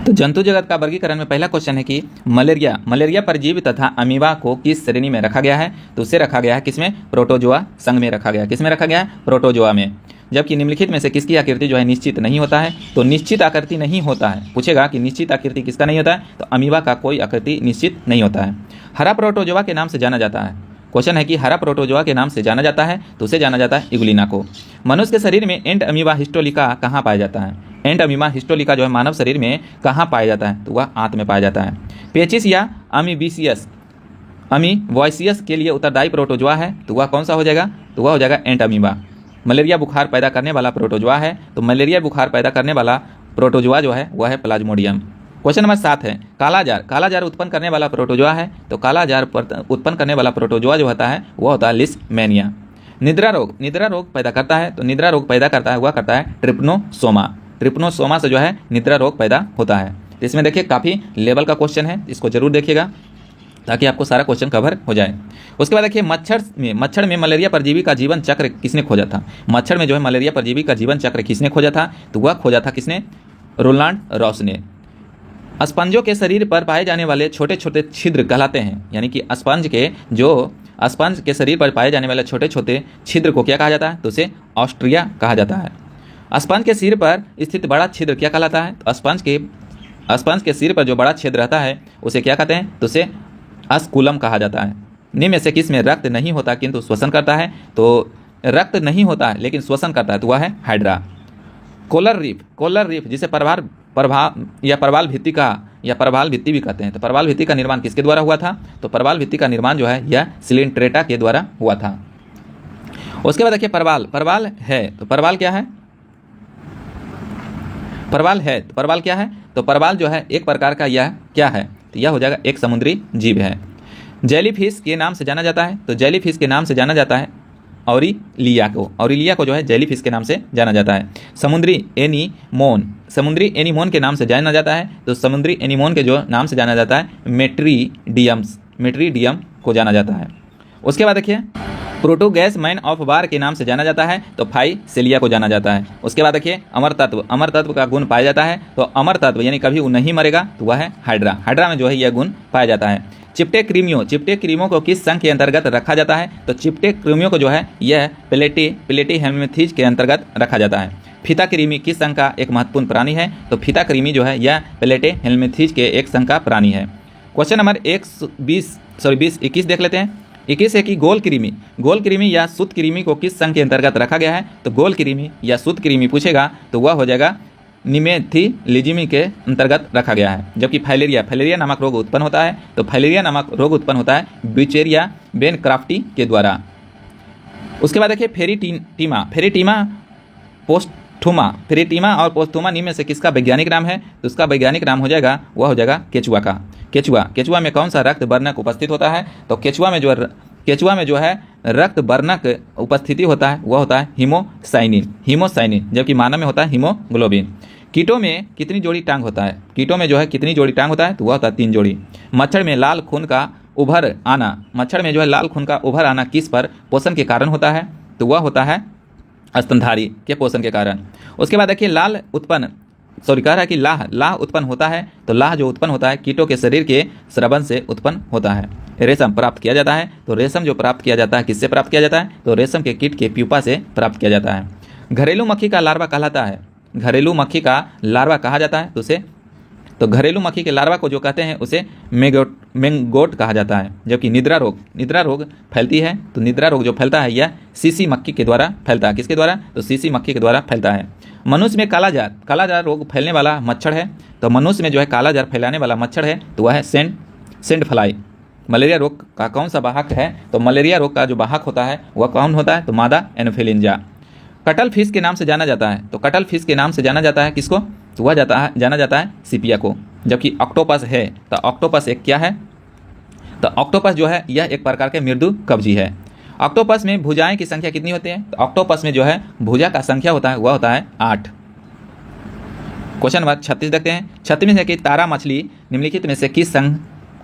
तो जंतु जगत का वर्गीकरण में पहला क्वेश्चन है कि मलेरिया परजीवी तथा अमीबा को किस श्रेणी में रखा गया है? तो उसे रखा गया है किसमें? प्रोटोजोआ संघ में रखा गया है। किसमें रखा गया है? प्रोटोजोआ में। जबकि निम्नलिखित में से किसकी आकृति जो है निश्चित नहीं होता है? तो निश्चित आकृति नहीं होता है। पूछेगा कि निश्चित आकृति किसका नहीं होता है, तो अमीबा का कोई आकृति निश्चित नहीं होता है। हरा प्रोटोजोआ के नाम से जाना जाता है। क्वेश्चन है कि हरा प्रोटोजोआ के नाम से जाना जाता है, तो उसे जाना जाता है इगुलिना को। मनुष्य के शरीर में एंट अमीबा हिस्टोलिका कहाँ पाया जाता है? एंट अमीबा हिस्टोलिका जो है मानव शरीर में कहाँ पाया जाता है? तो वह आंत में पाया जाता है। पेचिस या अमीवॉइसियस के लिए उत्तरदायी प्रोटोजोआ है, तो वह कौन सा हो जाएगा? तो वह हो जाएगा एंट अमीबा। मलेरिया बुखार पैदा करने वाला प्रोटोजोआ है, तो मलेरिया बुखार पैदा करने वाला प्रोटोजोआ जो है वह है प्लाज्मोडियम। क्वेश्चन नंबर 7 है कालाजार उत्पन्न करने वाला प्रोटोजोआ है, तो कालाजार उत्पन्न करने वाला प्रोटोजोआ जो होता है वह होता है लिस्टमैनिया। निद्रा रोग पैदा करता है, तो निद्रा रोग पैदा करता है वह करता है ट्रिप्नोसोमा से जो है निद्रा रोग पैदा होता है। तो इसमें देखिए काफ़ी लेवल का क्वेश्चन है, इसको जरूर देखिएगा ताकि आपको सारा क्वेश्चन कवर हो जाए। उसके बाद देखिए मच्छर में मलेरिया परजीवी का जीवन चक्र किसने खोजा था? मच्छर में जो है मलेरिया परजीवी का जीवन चक्र किसने खोजा था? तो वह खोजा था किसने? रोलांड रॉस ने। स्पंजों के शरीर पर पाए जाने वाले छोटे छोटे छिद्र कहलाते हैं, यानी कि स्पंज के शरीर पर पाए जाने वाले छोटे छोटे छिद्र को क्या कहा जाता है? तो उसे ऑस्ट्रिया कहा जाता है। स्पंज के सिर पर स्थित बड़ा छिद्र क्या कहलाता है? तो स्पंज के सिर पर जो बड़ा छिद्र रहता है उसे क्या कहते हैं? तो उसे अस्कुलम कहा जाता है। निम्न में से किस में रक्त नहीं होता किंतु श्वसन करता है? तो रक्त नहीं होता है लेकिन श्वसन करता है, तो वह है हाइड्रा। कोलर रीफ जिसे परवाल भित्ति भी कहते हैं, तो परवाल भित्ति का निर्माण किसके द्वारा हुआ था? तो परवाल भित्ति का निर्माण जो है यह सिलिंट्रेटा के द्वारा हुआ था। उसके बाद देखिए परवाल है, तो परवाल क्या है? तो परवाल जो है एक प्रकार का यह क्या है? तो यह हो जाएगा एक समुद्री जीव है। जेलीफिश के नाम से जाना जाता है, तो जेलीफिश के नाम से जाना जाता है ऑरिलिया को जो है जेलीफिश के नाम से जाना जाता है। समुद्री एनीमोन के नाम से जाना जाता है, तो समुद्री एनीमोन के जो नाम से जाना जाता है मेट्रीडियम को जाना जाता है। उसके बाद देखिए प्रोटोगैस मैन ऑफ वार के नाम से जाना जाता है, तो फाइसेलिया को जाना जाता है। उसके बाद देखिए अमर तत्व का गुण पाया जाता है, तो अमर तत्व यानी कभी वो नहीं मरेगा, तो वह है हाइड्रा में जो है यह गुण पाया जाता है। चिपटे क्रीमियों को किस संघ के अंतर्गत रखा जाता है? तो चिपटे क्रीमियों को जो है यह प्लेटी हेल्मेथिज के अंतर्गत रखा जाता है। फीता कृमि किस संघ का एक महत्वपूर्ण प्राणी है? तो फीता कृमि जो है यह प्लेटी हेल्मेथिज के एक संघ का प्राणी है। क्वेश्चन नंबर 21 देख लेते हैं। 21 है कि गोल कृमि या शुद्ध कृमि को किस संघ के अंतर्गत रखा गया है? तो गोल कृमि या शुद्ध कृमि पूछेगा तो वह हो जाएगा निमेथिलिजिमी के अंतर्गत रखा गया है। जबकि फाइलेरिया नामक रोग उत्पन्न होता है, तो फाइलेरिया नामक रोग उत्पन्न होता है ब्यूचेरिया बेनक्राफ्टी के द्वारा। उसके बाद देखिए फेरिटीमा और पोस्थुमा निम्न में से किसका वैज्ञानिक नाम है? तो उसका वैज्ञानिक नाम हो जाएगा वह हो जाएगा केचुआ का। केचुआ में कौन सा रक्त वर्णक उपस्थित होता है? तो केचुआ में जो है रक्त वर्णक उपस्थिति होता है वह होता है हीमोसाइनिन, जबकि मानव में होता है हीमोग्लोबिन। कीटों में कितनी जोड़ी टांग होता है? कीटों में जो है कितनी जोड़ी टांग होता है? तो वह होता है 3 जोड़ी। मच्छर में लाल खून का उभर आना किस पर पोषण के कारण होता है? तो वह होता है स्तनधारी के पोषण के कारण। उसके बाद देखिए लाह उत्पन्न होता है, तो लाह जो उत्पन्न होता है कीटों के शरीर के स्रवन से उत्पन्न होता है। रेशम प्राप्त किया जाता है, तो रेशम जो प्राप्त किया जाता है किससे प्राप्त किया जाता है? तो रेशम के कीट के प्यूपा से प्राप्त किया जाता है। घरेलू मक्खी का लार्वा कहलाता है, घरेलू मक्खी का लार्वा कहा जाता है तो घरेलू मक्खी के लार्वा को जो कहते हैं उसे मेंगोट कहा जाता है। जबकि निद्रा रोग फैलती है, तो निद्रा रोग जो फैलता है यह सीसी मक्खी के द्वारा फैलता है। किसके द्वारा? तो सीसी मक्खी के द्वारा फैलता है। मनुष्य में कालाजार रोग फैलने वाला मच्छर है, तो मनुष्य में जो है कालाजार फैलाने वाला मच्छर है तो वह है सेंड फ्लाई। मलेरिया रोग का कौन सा वाहक है? तो मलेरिया रोग का जो वाहक होता है वह कौन होता है? तो मादा एनोफिलिंजा। कटल फिश के नाम से जाना जाता है, तो कटल फिश के नाम से जाना जाता है किसको? तो वह जाना जाता है सिपिया को। जबकि ऑक्टोपस है, तो ऑक्टोपस एक क्या है? तो ऑक्टोपस जो है यह एक प्रकार के मृदु कवजी है। ऑक्टोपस में भुजाएं की संख्या कितनी होती है? तो ऑक्टोपस में जो है भुजा का संख्या होता है वह होता है 8। क्वेश्चन नंबर 36 देखते हैं। 36 है कि तारा मछली निम्नलिखित में से किस संघ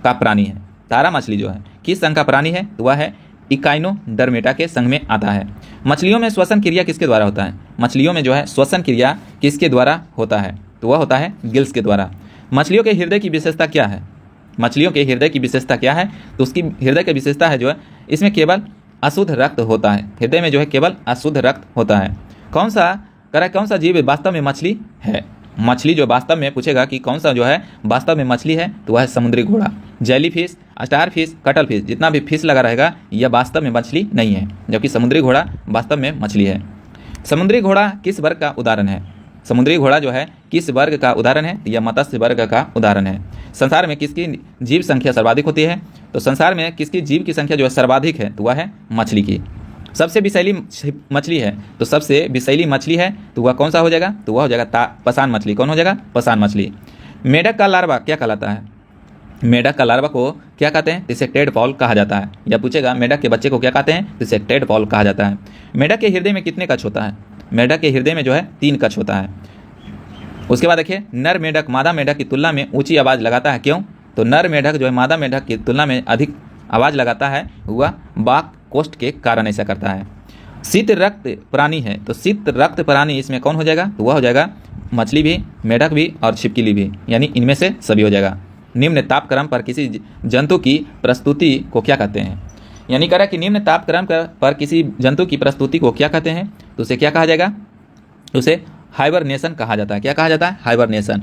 का प्राणी है? तारा मछली जो है किस संघ का प्राणी है? तो वह है इकाइनोडर्मेटा के संघ में आता है। मछलियों में श्वसन क्रिया किसके द्वारा होता है? मछलियों में जो है श्वसन क्रिया किसके द्वारा होता है? तो वह होता है गिल्स के द्वारा। मछलियों के हृदय की विशेषता क्या है? मछलियों के हृदय की विशेषता क्या है? तो उसकी हृदय की विशेषता है जो है इसमें केवल अशुद्ध रक्त होता है, हृदय में जो है केवल अशुद्ध रक्त होता है। कौन सा जीव वास्तव में मछली है। मछली जो वास्तव में पूछेगा कि कौन सा जो है वास्तव में मछली है, तो वह है समुद्री घोड़ा। Jelly fish, star fish, cuttle fish, जितना भी फिश लगा रहेगा यह वास्तव में मछली नहीं है, जबकि समुद्री घोड़ा वास्तव में मछली है। समुद्री घोड़ा किस वर्ग का उदाहरण है। समुद्री घोड़ा जो है किस वर्ग का उदाहरण है, यह मत्स्य वर्ग का उदाहरण है। संसार में किसकी जीव संख्या सर्वाधिक होती है, तो संसार में किसकी जीव की संख्या जो है सर्वाधिक है, तो वह है मछली की। सबसे विषैली मछली है, तो सबसे विषैली मछली है तो वह कौन सा हो जाएगा, तो वह हो जाएगा पसान मछली। कौन हो जाएगा, पसान मछली। मेढक का लार्वा क्या कहलाता है। मेढक का लार्वा को क्या कहते हैं, इसे टेडपॉल कहा जाता है। या पूछेगा मेढक के बच्चे को क्या कहते हैं, इसे टेडपॉल कहा जाता है। मेढक के हृदय में कितने कक्ष होता है। मेढक के हृदय में जो है 3 कक्ष होता है। उसके बाद देखिए, नर मेढक मादा मेढक की तुलना में ऊंची आवाज़ लगाता है, क्यों, तो नर मेढक जो है मादा मेढक की तुलना में अधिक आवाज़ लगाता है, वह बाक कोष्ठ के कारण ऐसा करता है। शीत रक्त प्राणी है, तो शीत रक्त प्राणी इसमें कौन हो जाएगा, तो वह हो जाएगा मछली भी, मेढक भी और छिपकली भी, यानी इनमें से सभी हो जाएगा। निम्न तापक्रम पर किसी जंतु की प्रस्तुति को क्या कहते हैं। यानी कह रहा है कि निम्न तापक्रम पर किसी जंतु की प्रस्तुति को क्या कहते हैं, तो उसे क्या कहा जाएगा, उसे हाइबरनेशन कहा जाता है। क्या कहा जाता है, हाइबरनेशन।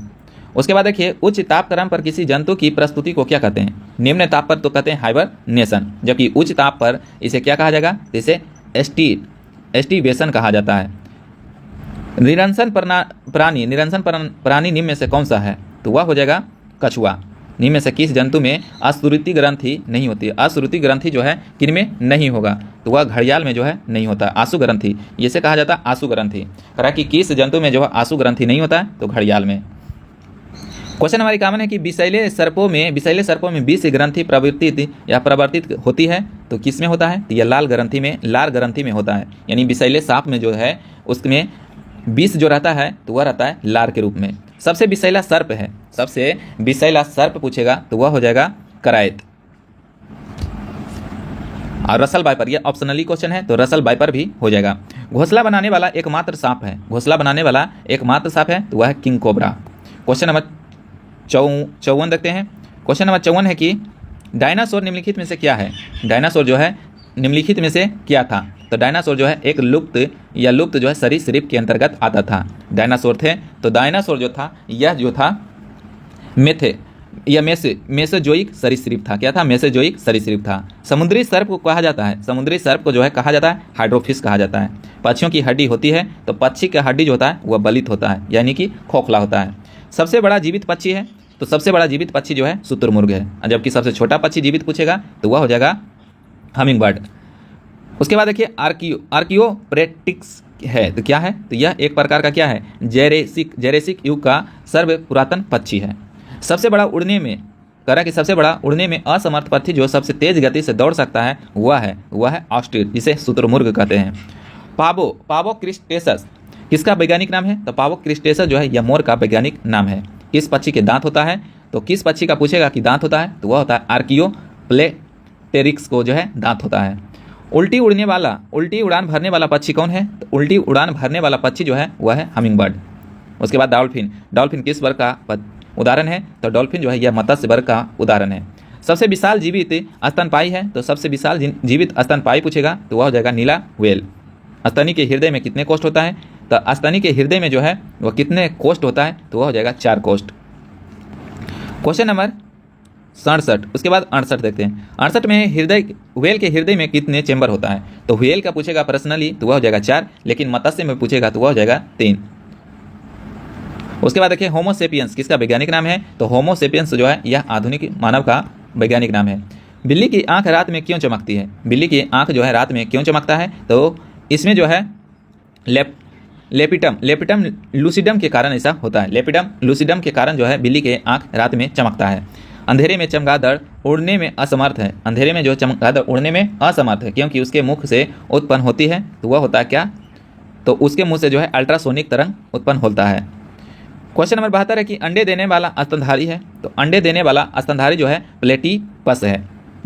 उसके बाद देखिए, उच्च तापक्रम पर किसी जंतु की प्रस्तुति को क्या कहते हैं। निम्न ताप पर तो कहते हैं हाइबरनेशन, जबकि उच्च ताप पर इसे क्या कहा जाएगा, तो इसे एस्टिवेशन कहा जाता है। निरंसन प्राणी निम्न में से कौन सा है, तो वह हो जाएगा कछुआ। निम्न में से किस जंतु में अश्रुति ग्रंथि नहीं होती। अश्रुति ग्रंथि जो है किन में नहीं होगा, तो वह घड़ियाल में जो है नहीं होता। आंसू ग्रंथि, इसे कहा जाता है आंसू ग्रंथि। कह रहा है कि किस जंतु में जो है आंसू ग्रंथि नहीं होता है, तो घड़ियाल में। क्वेश्चन हमारी कॉमन है कि विषैले सर्पों में विष ग्रंथि प्रवर्तित होती है, तो किस में होता है, तो यह लाल ग्रंथि में होता है। यानी विषैले सांप में जो है उसमें विष जो रहता है, तो वह रहता है लार के रूप में। सबसे विषैला सर्प है, सबसे विषैला सर्प पूछेगा तो वह हो जाएगा करायत। और रसल वाइपर, यह ऑप्शनली क्वेश्चन है, तो रसल वाइपर भी हो जाएगा। घोंसला बनाने वाला एकमात्र सांप है, घोंसला बनाने वाला एकमात्र सांप है, तो वह है किंग कोबरा। क्वेश्चन नंबर 54 देखते हैं। क्वेश्चन नंबर 54 है कि डायनासोर निम्नलिखित में से क्या है। डायनासोर जो है निम्नलिखित में से क्या था, तो डायनासोर जो है एक लुप्त जो है सरीसृप के अंतर्गत आता था। डायनासोर थे, तो डायनासोर जो था यह जो था मेसोजोइक सरीसृप था। क्या था, मेसोजोइक सरीसृप था। समुद्री सर्प को कहा जाता है, समुद्री सर्प को जो है कहा जाता है हाइड्रोफिश कहा जाता है। पक्षियों की हड्डी होती है, तो पक्षी का हड्डी जो होता है वह बलित होता है, यानी कि खोखला होता है। सबसे बड़ा जीवित पक्षी है, तो सबसे बड़ा जीवित पक्षी जो है शुतुरमुर्ग है। जबकि सबसे छोटा पक्षी जीवित पूछेगा तो वह हो जाएगा हमिंग बर्ड। उसके बाद देखिए, आर्कियोप्टेरिक्स है, तो क्या है, तो यह एक प्रकार का क्या है, जेरेसिक युग का सर्व पुरातन पक्षी है। सबसे बड़ा उड़ने में, कह रहा है कि सबसे बड़ा उड़ने में असमर्थ पक्षी जो सबसे तेज गति से दौड़ सकता है वह है ऑस्ट्रिच, जिसे शुतुरमुर्ग कहते हैं। पावो क्रिस्टेसस किसका वैज्ञानिक नाम है, तो पावो क्रिस्टेसस जो है यह मोर का वैज्ञानिक नाम है। किस पक्षी के दांत होता है, तो किस पक्षी का पूछेगा कि दांत होता है, तो वह होता है आर्कियोप्टेरिक्स को जो है दांत होता है। उल्टी उड़ान भरने वाला पक्षी कौन है, तो उल्टी उड़ान भरने वाला पक्षी जो है वह है हमिंग बर्ड। उसके बाद डॉल्फिन किस वर्ग का उदाहरण है, तो डॉल्फिन जो है यह मत्स्य वर्ग का उदाहरण है। सबसे विशाल जीवित स्तनपायी है, तो सबसे विशाल जीवित स्तनपायी पूछेगा तो वह हो जाएगा नीला व्हेल। स्तनी के हृदय में कितने कोष्ठ होता है, तो स्तनी के हृदय में जो है वह कितने कोष्ठ होता है, तो वह हो जाएगा 4 कोष्ठ। क्वेश्चन नंबर 67, उसके बाद 68 देखते हैं। 68 में व्हेल के हृदय में कितने चेंबर होता है, तो व्हेल का पूछेगा पर्सनली तो वह हो जाएगा 4, लेकिन मत्स्य में पूछेगा तो वह हो जाएगा 3। उसके बाद देखिए, होमोसेपियंस किसका वैज्ञानिक नाम है, तो होमोसेपियंस जो है यह आधुनिक मानव का वैज्ञानिक नाम है। बिल्ली की आंख रात में क्यों चमकती है, बिल्ली की आंख जो है रात में क्यों चमकता है, तो इसमें जो है लेपिटम लूसिडम के कारण ऐसा होता है। लेपिटम लूसिडम के कारण जो है बिल्ली के आंख रात में चमकता है। अंधेरे में चमगादड़ उड़ने में असमर्थ है, अंधेरे में जो चमगादड़ उड़ने में असमर्थ है क्योंकि उसके मुख से उत्पन्न होती है, तो वह होता है क्या, तो उसके मुंह से जो है अल्ट्रासोनिक तरंग उत्पन्न होता है। क्वेश्चन नंबर 72 है कि अंडे देने वाला स्तनधारी है, तो अंडे देने वाला स्तनधारी जो है प्लेटिपस है।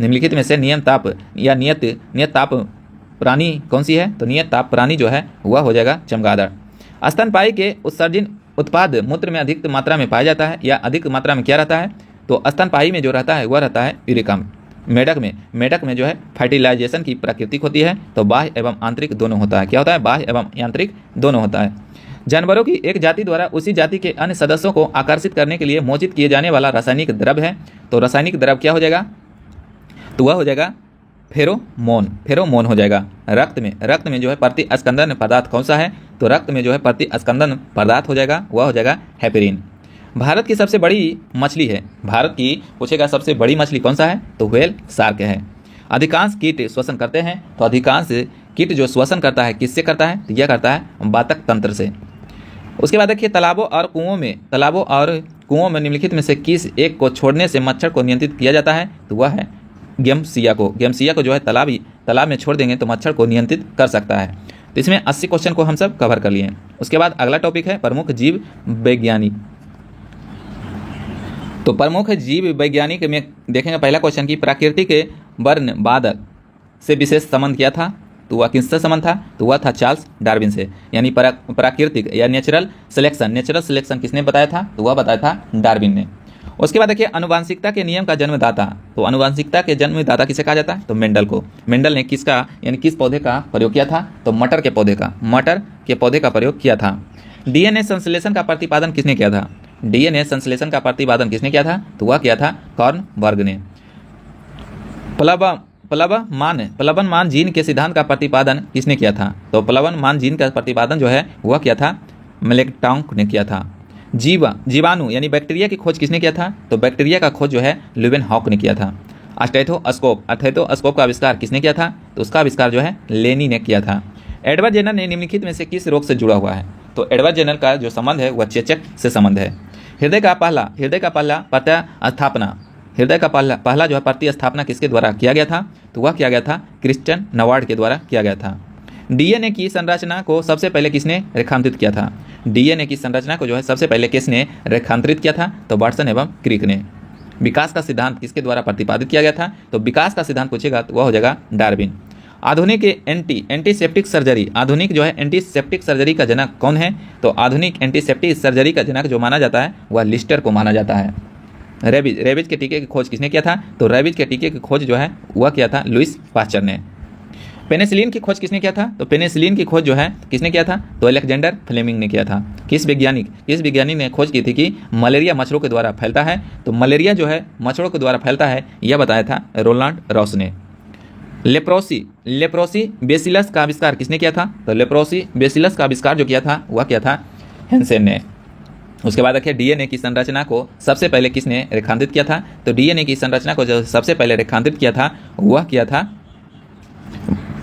निम्नलिखित में से नियत ताप प्राणी कौन सी है, तो नियत ताप प्राणी जो है वह हो जाएगा चमगादड़। स्तनपायी के उत्सर्जन उत्पाद मूत्र में अधिक मात्रा में पाया जाता है, या अधिक मात्रा में क्या रहता है, तो स्तनपायी में जो रहता है वह रहता है यूरिक अम्ल। मेढक में जो है फर्टिलाइजेशन की प्राकृतिक होती है, तो बाह्य एवं आंतरिक दोनों होता है। क्या होता है? बाह्य एवं आंतरिक दोनों होता है। जानवरों की एक जाति द्वारा उसी जाति के अन्य सदस्यों को आकर्षित करने के लिए मोचित किए जाने वाला रासायनिक द्रव्य है, तो रासायनिक द्रव्य क्या हो जाएगा? तो वह हो जाएगा फेरोमोन हो जाएगा। रक्त में जो है प्रतिस्पंदन पदार्थ कौन सा है? तो रक्त में जो है प्रतिस्पंदन पदार्थ हो जाएगा, वह हो जाएगा हेपेरिन। भारत की सबसे बड़ी मछली है, भारत की पूछेगा सबसे बड़ी मछली कौन सा है? तो व्हेल शार्क है। अधिकांश कीट श्वसन करते हैं, तो अधिकांश कीट जो श्वसन करता है किससे करता है? तो यह करता है वातक तंत्र से। उसके बाद देखिए तालाबों और कुओं में निम्नलिखित में से किस एक को छोड़ने से मच्छर को नियंत्रित किया जाता है? तो वह है गेमसिया को जो है तालाब में छोड़ देंगे तो मच्छर को नियंत्रित कर सकता है। तो इसमें 80 क्वेश्चन को हम सब कवर कर लिए। उसके बाद अगला टॉपिक है प्रमुख जीव वैज्ञानिक। तो प्रमुख जीव वैज्ञानिक में देखेंगे पहला क्वेश्चन की प्राकृतिक वर्ण बादल से विशेष संबंध क्या था? तो वह किससे संबंध था? तो वह था चार्ल्स डार्विन से। यानी प्राकृतिक या नेचुरल सिलेक्शन किसने बताया था? तो वह बताया था डार्विन ने। उसके बाद देखिए अनुवांशिकता के नियम का जन्मदाता। तो अनुवांशिकता के जन्मदाता किसे कहा जाता है? तो मेंडल को। मेंडल ने किस पौधे का प्रयोग किया था? तो मटर के पौधे का प्रयोग किया था। डीएनए संश्लेषण का प्रतिपादन किसने किया था? डीएनए संश्लेषण का प्रतिपादन किसने किया था? तो वह किया था कॉर्नबर्ग ने। प्लवनमान जीन के सिद्धांत का प्रतिपादन किसने किया था? तो प्लवनमान जीन का प्रतिपादन जो है वह किया था मेलेक्टाउंक ने किया था। जीवाणु यानी बैक्टीरिया की खोज किसने किया था? तो बैक्टीरिया का खोज जो है ल्यूवेनहॉक ने किया था। स्टेथोस्कोप का आविष्कार किसने किया था? तो उसका आविष्कार जो है लेनी ने किया था। एडवर्ड जेनर ने निम्नलिखित में से किस रोग से जुड़ा हुआ है? तो एडवर्ड जेनर का जो संबंध है वह चेचक से संबंध है। हृदय का पहला जो है प्रतिस्थापना किसके द्वारा किया गया था? तो वह किया गया था क्रिश्चियन नवार्ड के द्वारा किया गया था। डीएनए की संरचना को सबसे पहले किसने रेखांकित किया था? डीएनए की संरचना को जो है सबसे पहले किसने रेखांकित किया था? तो वाटसन एवं क्रिक ने। विकास का सिद्धांत किसके द्वारा प्रतिपादित किया गया था? तो विकास का सिद्धांत पूछेगा तो वह हो जाएगा डार्विन। आधुनिक एंटीसेप्टिक सर्जरी का जनक कौन है? तो आधुनिक एंटीसेप्टिक सर्जरी का जनक जो माना जाता है वह लिस्टर को माना जाता है। रेबीज के टीके की खोज किसने किया था? तो रेबीज के टीके की खोज जो है वह किया था लुइस पास्चर ने। पेनिसिलिन की खोज किसने किया था? तो पेनिसिलिन की खोज जो है किसने किया था? तो अलेक्जेंडर फ्लेमिंग ने किया था। किस वैज्ञानिक ने खोज की थी कि मलेरिया मच्छरों के द्वारा फैलता है? तो मलेरिया जो है मच्छरों के द्वारा फैलता है यह बताया था रोलांड रॉस ने। लेप्रोसी बेसिलस का आविष्कार किसने किया था? तो लेप्रोसी बेसिलस का आविष्कार जो किया था वह किया था हेंसेन ने। उसके बाद देखिए डीएनए की संरचना को सबसे पहले किसने रेखांकित किया था? तो डीएनए की संरचना को जो सबसे पहले रेखांकित किया था वह किया था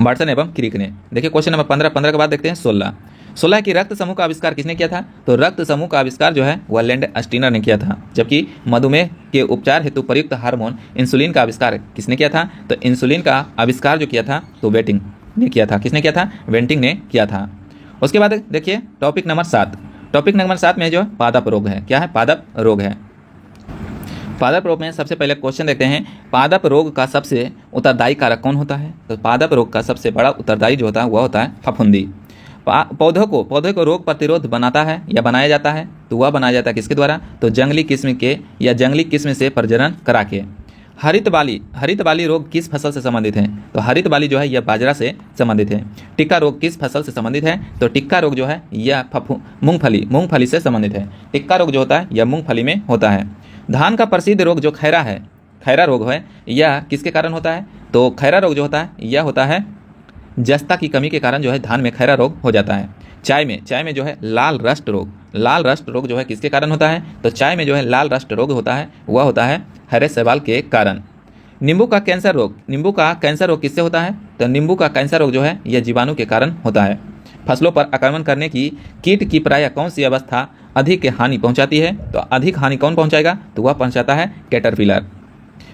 वाटसन एवं क्रिक ने। देखिए क्वेश्चन नंबर 15 के बाद देखते हैं 16 की रक्त समूह का आविष्कार किसने किया था? तो रक्त समूह का आविष्कार जो है वह लैंड स्टीनर ने किया था। जबकि मधुमेह के उपचार हेतु प्रयुक्त हार्मोन इंसुलिन का आविष्कार किसने किया था? तो इंसुलिन का आविष्कार जो किया था तो वेटिंग ने किया था। किसने किया था? वेंटिंग ने किया था। उसके बाद देखिए टॉपिक नंबर 7 में जो पादप रोग है। क्या है? पादप रोग है। पादप रोग में सबसे पहले क्वेश्चन देखते हैं, पादप रोग का सबसे उत्तरदायी कारक कौन होता है? तो पादप रोग का सबसे बड़ा उत्तरदायी जो होता है वह होता है फफूंदी। पौधे को रोग प्रतिरोध बनाता है या बनाया जाता है? तो वह बनाया जाता है किसके द्वारा? तो जंगली किस्म से प्रजनन करा के। हरित बाली रोग किस फसल से संबंधित है? तो हरित बाली जो है यह बाजरा से संबंधित है। टिक्का रोग किस फसल से संबंधित है? तो टिक्का रोग जो है यह मूंगफली से संबंधित है। टिक्का रोग जो होता है यह मूंगफली में होता है। धान का प्रसिद्ध रोग जो खैरा रोग है यह किसके कारण होता है? तो खैरा रोग जो होता है यह होता है जस्ता की कमी के कारण जो है धान में खैरा रोग हो जाता है। चाय में जो है लाल रस्ट रोग जो है किसके कारण होता है? तो चाय में जो है लाल रस्ट रोग होता है वह होता है हरे शैवाल के कारण। नींबू का कैंसर रोग किससे होता है? तो नींबू का कैंसर रोग जो है यह जीवाणु के कारण होता है। फसलों पर आक्रमण करने की कीट की प्रायः कौन सी अवस्था अधिक हानि पहुंचाती है? तो अधिक हानि कौन पहुंचाएगा? तो वह पहुंचाता है कैटरपिलर।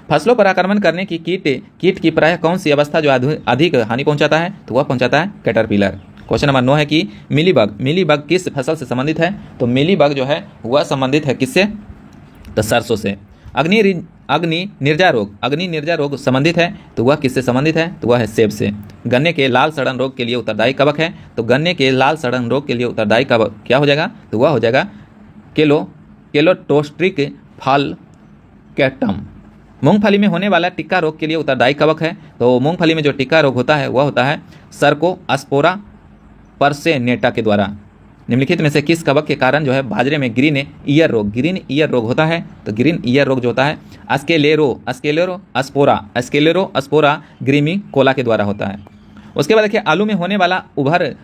फसलों पर आक्रमण करने की कीट की प्रायः कौन सी अवस्था जो अधिक हानि पहुंचाता है? तो वह पहुंचाता है कैटरपिलर। क्वेश्चन नंबर 9 है कि मिलीबग किस फसल से संबंधित है? तो मिलीबग जो है वह संबंधित है किससे? तो सरसों से। अग्नि निर्जा रोग संबंधित है तो वह किससे संबंधित है? तो वह है सेब से। गन्ने के लाल सड़न रोग के लिए उत्तरदायी कवक है। तो गन्ने के लाल सड़न रोग के लिए उत्तरदायी कवक क्या हो जाएगा? तो वह हो जाएगा केलोटोस्ट्रिक फालकैटम। मूंगफली में होने वाला टिक्का रोग के लिए उत्तरदायी कवक है। तो मूंगफली में जो टिक्का रोग होता है वह होता है सर्कोस्पोरा परसेनेटा के द्वारा। निम्नलिखित में से किस कवक के कारण जो है बाजरे में ग्रीन ईयर रोग होता है? तो ग्रीन ईयर रोग जो होता है अस्केलेरो अस्पोरा ग्रीमी कोला के द्वारा होता है। उसके बाद देखिए आलू में होने वाला उभर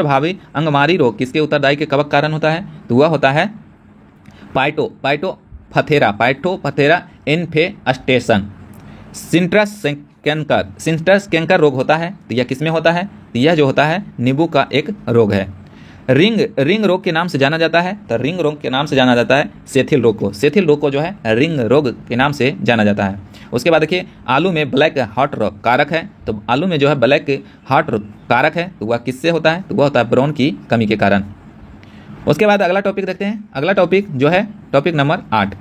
भावी अंगमारी रोग किसके उत्तरदायी के कवक कारण होता है? तो वह होता है पाइटोपथेरा इन्फेस्टेशन। सिंट्रस कैंकर रोग होता है। तो यह किसमें होता है? तो यह जो होता है नींबू का एक रोग है। रिंग रोग के नाम से जाना जाता है। तो रिंग रोग के नाम से जाना जाता है सेथिल रोग को जो है रिंग रोग के नाम से जाना जाता है। उसके बाद देखिए आलू में ब्लैक हार्ट कारक है। तो आलू में जो है ब्लैक हार्ट कारक है तो वह किससे होता है? तो वह होता है ब्रोन की कमी के कारण। उसके बाद अगला टॉपिक देखते हैं। अगला टॉपिक जो है टॉपिक नंबर 8,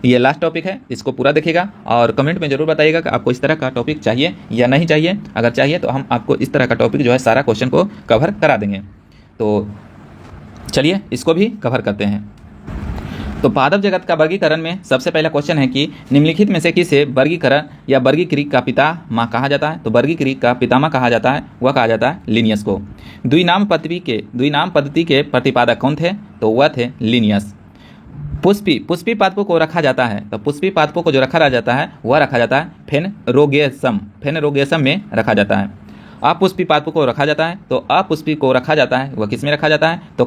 ये लास्ट टॉपिक है, इसको पूरा देखिएगा और कमेंट में जरूर बताइएगा कि आपको इस तरह का टॉपिक चाहिए या नहीं चाहिए। अगर चाहिए तो हम आपको इस तरह का टॉपिक जो है सारा क्वेश्चन को कवर करा देंगे। तो चलिए इसको भी कवर करते हैं। तो पादप जगत का वर्गीकरण में सबसे पहला क्वेश्चन है कि निम्नलिखित में से किसे वर्गीकरण या वर्गीकृत का पितामह कहा जाता है? तो वर्गीकृत का पितामह कहा जाता है वह कहा जाता है लिनियस को। द्विनाम पद्धति के प्रतिपादक कौन थे? तो वह थे लिनियस। पुष्पी पादपों को रखा जाता है। तो पुष्पी पादपों को जो रखा जाता है वह रखा जाता है फेनरोगेसम में रखा जाता है। अपुष्पी पादपों को रखा जाता है। तो अपुष्पी को रखा जाता है वह किस में रखा जाता है? तो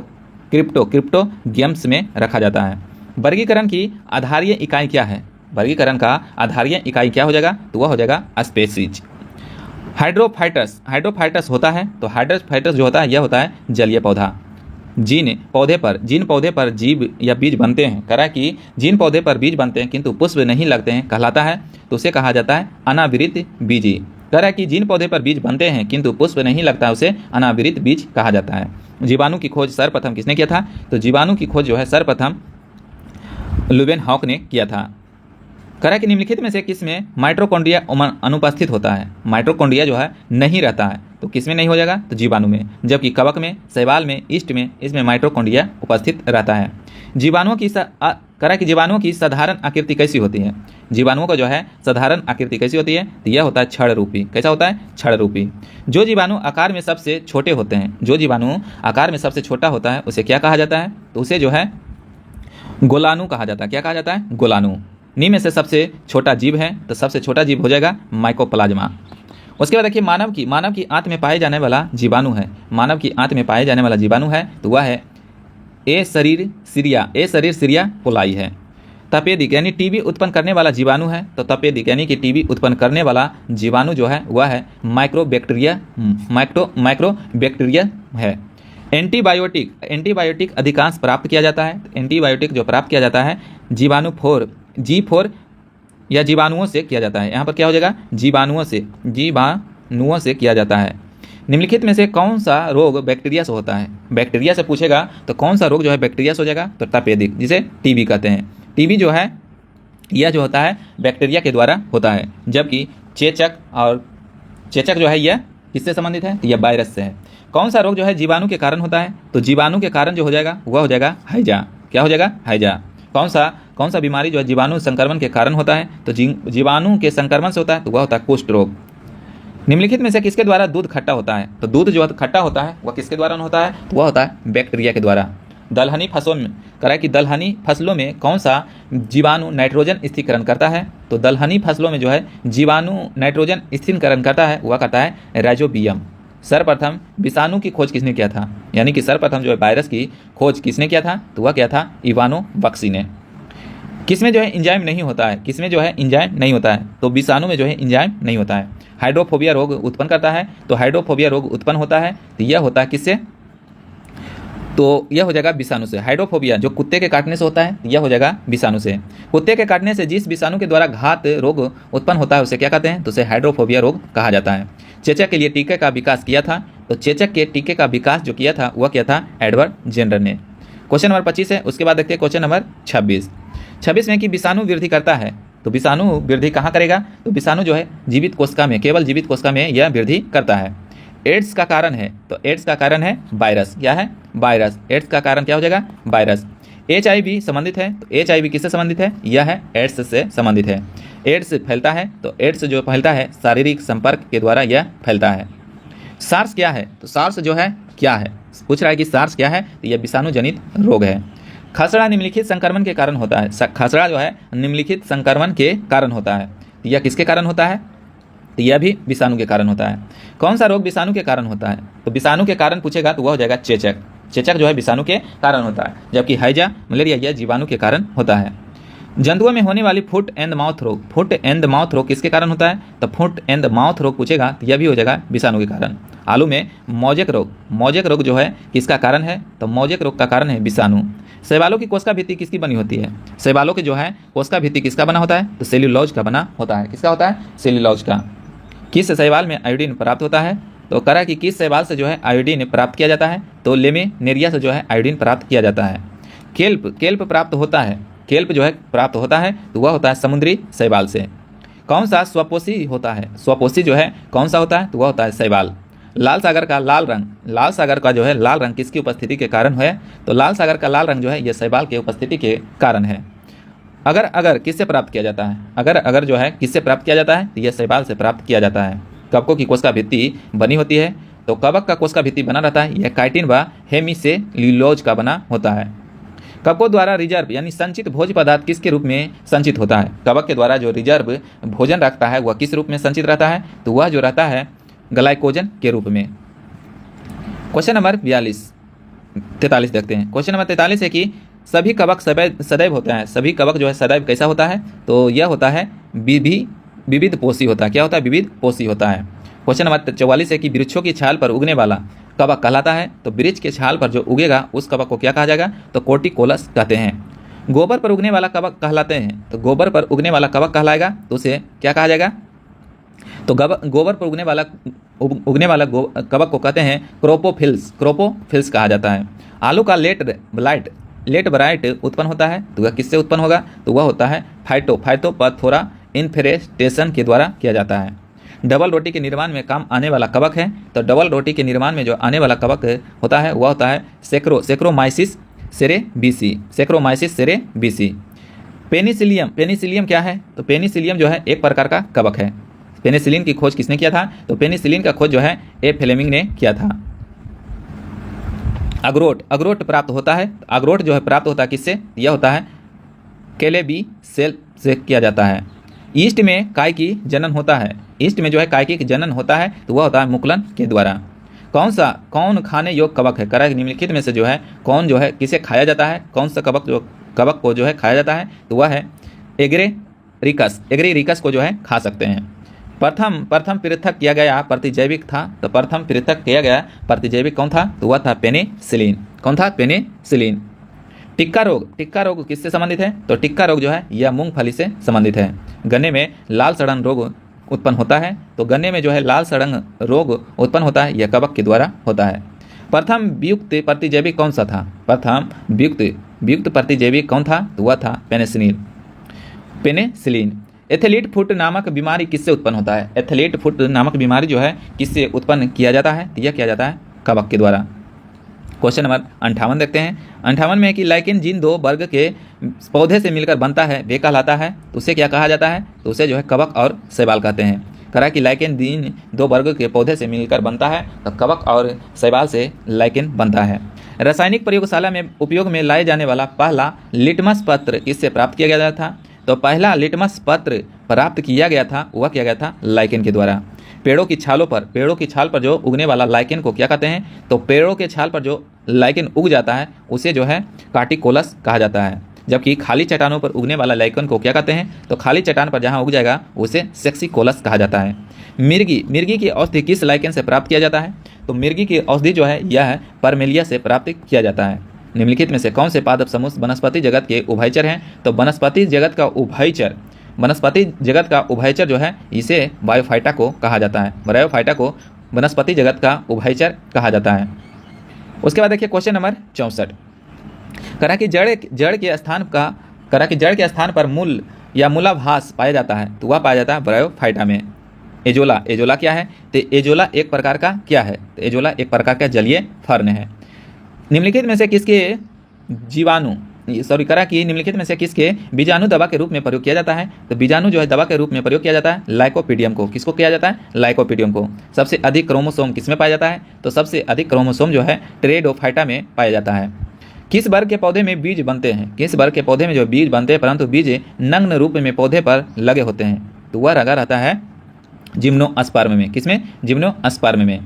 क्रिप्टोगेम्स में रखा जाता है। वर्गीकरण की आधारीय इकाई क्या है? वर्गीकरण का आधारीय इकाई क्या हो जाएगा? तो वह हो जाएगा स्पेसीज। हाइड्रोफाइटस होता है। तो हाइड्रोफाइटस जो होता है यह होता है जलीय पौधा। जिन पौधे पर जीव या बीज बनते हैं, कह रहा है कि जिन पौधे पर बीज बनते हैं किंतु पुष्प नहीं लगते हैं कहलाता है, तो उसे कहा जाता है अनावृत बीजी। कह रहा है कि जिन पौधे पर बीज बनते हैं किंतु पुष्प नहीं लगता है उसे अनावृत बीज कहा जाता है। जीवाणु की खोज सर्वप्रथम किसने किया था? तो जीवाणु की खोज जो है सर्वप्रथम लुवेनहॉक ने किया था। कह रहा है कि निम्नलिखित में से किसमें माइटोकॉन्ड्रिया अनुपस्थित होता है? माइटोकॉन्ड्रिया जो है नहीं रहता है। तो किसमें नहीं हो जाएगा? तो जीवाणु में। जबकि कवक में, शैवाल में, ईस्ट में इसमें माइटोकॉन्ड्रिया उपस्थित रहता है। जीवाणुओं की साधारण आकृति कैसी होती है? जीवाणुओं का जो है साधारण आकृति कैसी होती है? तो यह होता है छड़ रूपी। कैसा होता है? छड़ रूपी। जो जीवाणु आकार में सबसे छोटे होते हैं, जो जीवाणु आकार में सबसे छोटा होता है उसे क्या कहा जाता है? तो उसे जो है गोलाणु कहा जाता है। क्या कहा जाता है? गोलाणु। निम्न में से सबसे छोटा जीव है। तो सबसे छोटा जीव हो जाएगा माइकोप्लाज्मा। उसके बाद देखिए मानव की आंत में पाए जाने वाला जीवाणु है। मानव की आंत में पाए जाने वाला जीवाणु है तो वह है ए शरीर सीरिया कोलाई है। तपेदिक यानी टीबी उत्पन्न करने वाला जीवाणु है। तो तपेदिक यानी कि टीबी उत्पन्न करने वाला जीवाणु जो है वह है माइक्रोबैक्टीरिया है। एंटीबायोटिक अधिकांश प्राप्त किया जाता है। एंटीबायोटिक जो प्राप्त किया जाता है G4 या जीवाणुओं से किया जाता है। यहाँ पर क्या हो जाएगा? जीवाणुओं से किया जाता है। निम्नलिखित में से कौन सा रोग बैक्टीरिया से होता है? बैक्टीरिया से पूछेगा तो कौन सा रोग जो है बैक्टीरिया से हो जाएगा? तो तपेदिक, जिसे टीबी कहते हैं। टीबी जो है यह जो होता है बैक्टीरिया के द्वारा होता है। जबकि चेचक जो है यह किससे संबंधित है? यह वायरस से है। कौन सा रोग जो है जीवाणु के कारण होता है? तो जीवाणु के कारण जो हो जाएगा वह हो जाएगा हैजा। क्या हो जाएगा? हैजा। कौन सा बीमारी जो है जीवाणु संक्रमण के कारण होता है? तो जीवाणु के संक्रमण से होता है तो वह होता है कुष्ठ रोग। निम्नलिखित में से किसके द्वारा दूध खट्टा होता है? तो दूध जो खट्टा होता है वह किसके द्वारा होता है? तो वह होता है बैक्टीरिया के द्वारा। दलहनी फसलों में कह कि दलहनी फसलों में कौन सा जीवाणु नाइट्रोजन स्थिरीकरण करता है? तो दलहनी फसलों में जो है जीवाणु नाइट्रोजन स्थिरीकरण करता है वह करता है राइजोबियम। सर्वप्रथम विषाणु की खोज किसने किया था? यानी कि सर्वप्रथम जो है वायरस की खोज किसने किया था? तो वह क्या था? इवानो बक्सी ने। किसमें जो है इंजाइम नहीं होता है? किसमें जो है इंजाइम नहीं होता है? तो विषाणु में जो है इंजाइम नहीं होता है। हाइड्रोफोबिया रोग उत्पन्न करता है। तो हाइड्रोफोबिया रोग उत्पन्न होता है तो यह होता है किससे? तो यह हो जाएगा विषाणु से। हाइड्रोफोबिया जो कुत्ते के काटने से होता है यह हो जाएगा विषाणु से। कुत्ते के काटने से जिस विषाणु के द्वारा घात रोग उत्पन्न होता है उसे क्या कहते हैं? तो उसे हाइड्रोफोबिया रोग कहा जाता है। चेचक के लिए टीके का विकास किया था। तो चेचक के टीके का विकास जो किया था वह क्या था? एडवर्ड जेनर ने। क्वेश्चन नंबर 25 है। उसके बाद देखते हैं क्वेश्चन नंबर 26 में कि विषाणु वृद्धि करता है। तो विषाणु वृद्धि कहाँ करेगा? तो विषाणु जो है जीवित कोशिका में, केवल जीवित कोशिका में यह वृद्धि करता है। एड्स का कारण है। तो एड्स का कारण है वायरस। क्या है? वायरस। एड्स का कारण क्या हो जाएगा? वायरस। HIV संबंधित है, तो HIV किससे संबंधित है? यह है एड्स से संबंधित है। एड्स फैलता है, तो एड्स जो फैलता है शारीरिक संपर्क के द्वारा यह फैलता है। सार्स क्या है? तो सार्स जो है क्या है, पूछ रहा है कि सार्स क्या है, तो यह विषाणु जनित रोग है। खसरा निम्नलिखित संक्रमण के कारण होता है। खसरा जो है निम्नलिखित संक्रमण के कारण होता है, तो यह किसके कारण होता है? तो यह भी विषाणु के कारण होता है। कौन सा रोग विषाणु के कारण होता है? तो विषाणु के कारण पूछेगा तो वह हो जाएगा चेचक। चेचक जो है विषाणु के कारण होता है, जबकि हैजा मलेरिया यह जीवाणु के कारण होता है। जंतुओं में होने वाली फुट एंड माउथ रोग, फुट एंड माउथ रोग किसके कारण होता है? तो फुट एंड माउथ रोग पूछेगा तो यह भी हो जाएगा विषाणु के कारण। आलू में मौजेक रोग, मौजेक रोग जो है किसका कारण है? तो मौजेक रोग का कारण है विषाणु। शैवालों की कोशिका भित्ति किसकी बनी होती है? शैवालों की जो है कोशिका भित्ति किसका बना होता है? तो सेल्यूलोज का बना होता है। किसका होता है? सेल्यूलोज का। किस शैवाल में आयोडीन प्राप्त होता है? तो करा कि किस शैवाल से जो है आयोडीन प्राप्त किया जाता है? तो लेमिनेरिया से जो है आयोडीन प्राप्त किया जाता है। केल्प, केल्प प्राप्त होता है, केल्प जो है प्राप्त होता है तो वह होता है समुद्री शैवाल से। कौन सा स्वपोषी होता है? स्वपोषी जो है कौन सा होता है? तो वह होता है शैवाल। लाल सागर का लाल रंग, लाल सागर का जो है लाल रंग किसकी उपस्थिति के कारण है? तो लाल सागर का लाल रंग जो है यह शैवाल के उपस्थिति के कारण है। अगर किससे प्राप्त किया जाता है? अगर जो है किससे प्राप्त किया जाता है? तो यह शैवाल से प्राप्त किया जाता है। कवकों की कोशिका भित्ति बनी होती है, तो कवक का कोशिका भित्ति बना रहता है, यह काइटिन व हेमिसेल्यूलोज का बना होता है। कवकों द्वारा रिजर्व यानी संचित भोज्य पदार्थ किसके रूप में संचित होता है? कवक के द्वारा जो रिजर्व भोजन रखता है वह किस रूप में संचित रहता है? तो वह जो रहता है ग्लाइकोजन के रूप में। क्वेश्चन नंबर 43 देखते हैं। क्वेश्चन नंबर 43 है कि सभी कवक सदैव होते हैं। सभी कवक जो है सदैव कैसा होता है? तो यह होता है विविध पोषी होता है। क्या होता है? विविध पोषी होता है। क्वेश्चन नंबर 44 है कि वृक्षों की छाल पर उगने वाला कवक कहलाता है। तो वृक्ष के छाल पर जो उगेगा उस कवक को क्या कहा जाएगा? तो कोटिकोलस कहते हैं। गोबर पर उगने वाला कवक कहलाते हैं, तो गोबर पर उगने वाला कवक कहलाएगा तो उसे क्या कहा जाएगा? तो गोबर पर उगने वाला कवक को कहते हैं क्रोपोफिल्स, क्रोपोफिल्स कहा जाता है। आलू का लेट ब्राइट उत्पन्न होता है, तो वह किससे उत्पन्न होगा? तो वह होता है फाइटोपथोरा इन्फेस्टेशन के द्वारा किया जाता है। डबल रोटी के निर्माण में काम आने वाला कवक है, तो डबल रोटी के निर्माण में जो आने वाला कवक होता है वह होता है सेक्रोमाइसिस सेरेबीसी, सेक्रोमाइसिस सेरेबीसी। पेनिसिलियम क्या है? तो पेनिसिलियम जो है एक प्रकार का कवक है। पेनिसिलिन की खोज किसने किया था? तो पेनिसिलिन का खोज जो है ए फ्लेमिंग ने किया था। अगरोट प्राप्त होता है, अगरोट जो है प्राप्त होता है किससे? यह होता है केलेबी सेल से किया जाता है। ईस्ट में काय की जनन होता है, ईस्ट में जो है काय की जनन होता है तो वह होता है मुकुलन के द्वारा। कौन खाने योग्य कवक है? करा निम्नलिखित में से जो है कौन जो है किसे खाया जाता है? कौन सा कवक को जो है खाया जाता है? तो वह है एग्रेरिकस को जो है खा सकते हैं। प्रथम पृथक किया गया प्रतिजैविक था, तो प्रथम पृथक किया गया प्रतिजैविक कौन था? तो वह था पेनिसिलिन। कौन था? पेनिसिलिन। टिक्का रोग किससे संबंधित है? तो टिक्का रोग जो है यह मूंगफली से संबंधित है। गन्ने में लाल सड़न रोग उत्पन्न होता है, तो गन्ने में जो है लाल सड़न रोग उत्पन्न होता है, यह कवक के द्वारा होता है। प्रथम व्युक्त प्रतिजैविक कौन सा था? प्रथम व्युक्त प्रतिजैविक कौन था? तो वह था पेनिसिलिन। एथलीट फुट नामक बीमारी किससे उत्पन्न होता है? एथलीट फुट नामक बीमारी जो है किससे उत्पन्न किया जाता है? यह किया जाता है कवक के द्वारा। क्वेश्चन नंबर 58 देखते हैं। 58 में है कि लाइकेन जिन दो वर्ग के पौधे से मिलकर बनता है वे कहलाता है, तो उसे क्या कहा जाता है? तो उसे जो है कवक और शैवाल कहते हैं। करा कि लाइकेन जिन दो वर्ग के पौधे से मिलकर बनता है, तो कवक और शैवाल से लाइकेन बनता है। रासायनिक प्रयोगशाला में उपयोग में लाए जाने वाला पहला लिटमस पत्र किससे प्राप्त किया गया था? तो पहला लिटमस पत्र प्राप्त किया गया था वह किया गया था लाइकेन के द्वारा। पेड़ों की छाल पर जो उगने वाला लाइकेन को क्या कहते हैं? तो पेड़ों के छाल पर जो लाइकेन उग जाता है उसे जो है कार्टिकोलस कहा जाता है। जबकि खाली चट्टानों पर उगने वाला लाइकेन को क्या कहते हैं? तो खाली चट्टान पर जहाँ उग जाएगा उसे सेक्सिकोलस कहा जाता है। मिर्गी की औषधि किस लाइकेन से प्राप्त किया जाता है? तो मिर्गी की औषधि जो है यह परमेलिया से प्राप्त किया जाता है। निम्नलिखित में से कौन से पादप समूह वनस्पति जगत के उभयचर हैं? तो वनस्पति जगत का उभयचर जो है इसे बायोफाइटा को कहा जाता है। बायोफाइटा को वनस्पति जगत का उभयचर कहा जाता है। उसके बाद देखिए क्वेश्चन नंबर 64। करा कि जड़ के स्थान पर मूल या मूलाभास पाया जाता है, तो वह पाया जाता है बायोफाइटा में। एजोला क्या है? तो एजोला एक प्रकार का क्या है? तो एजोला एक प्रकार का जलीय फर्न है। निम्नलिखित में से किसके जीवाणु सॉरी करा कि निम्नलिखित में से किसके बीजाणु दवा के रूप में प्रयोग किया जाता है? तो बीजाणु जो है दवा के रूप में प्रयोग किया जाता है लाइकोपीडियम को। किसको किया जाता है? लाइकोपीडियम को। सबसे अधिक क्रोमोसोम किसमें पाया जाता है? तो सबसे अधिक क्रोमोसोम जो है टेरेडोफाइटा में पाया जाता है। किस वर्ग के पौधे में बीज बनते हैं? किस वर्ग के पौधे में जो बीज बनते हैं परंतु बीज नग्न रूप में पौधे पर लगे होते हैं? तो वह रगा रहता है जिम्नोस्पर्म में। किसमें? जिम्नोस्पर्म में।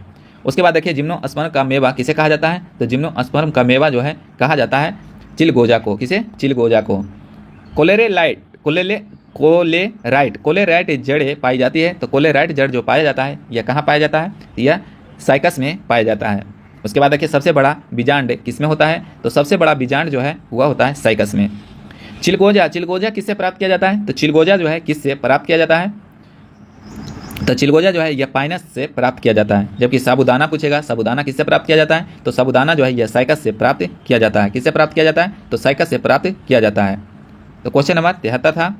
उसके बाद देखिए जिम्नोस्पर्म का मेवा किसे कहा जाता है? तो जिम्नोस्पर्म का मेवा जो है कहा जाता है चिलगोजा को। किसे? चिलगोजा को। कोलेराइट जड़ें पाई जाती है। तो कोलेराइट जड़ जो पाया जाता है यह कहाँ पाया जाता है? यह साइकस में पाया जाता है। उसके बाद देखिए सबसे बड़ा बीजांड किसमें होता है? तो सबसे बड़ा बीजांड जो है वह होता है साइकस में। चिलगोजा किससे प्राप्त किया जाता है? तो चिलगोजा जो है किससे प्राप्त किया जाता है? तो चिलगोजा जो है यह पाइनस से प्राप्त किया जाता है। जबकि साबूदाना पूछेगा, साबूदाना किससे प्राप्त किया जाता है? तो साबूदाना जो है यह साइकस से प्राप्त किया जाता है। किससे प्राप्त किया जाता है? तो साइकस से प्राप्त किया जाता है। तो क्वेश्चन नंबर 73 था।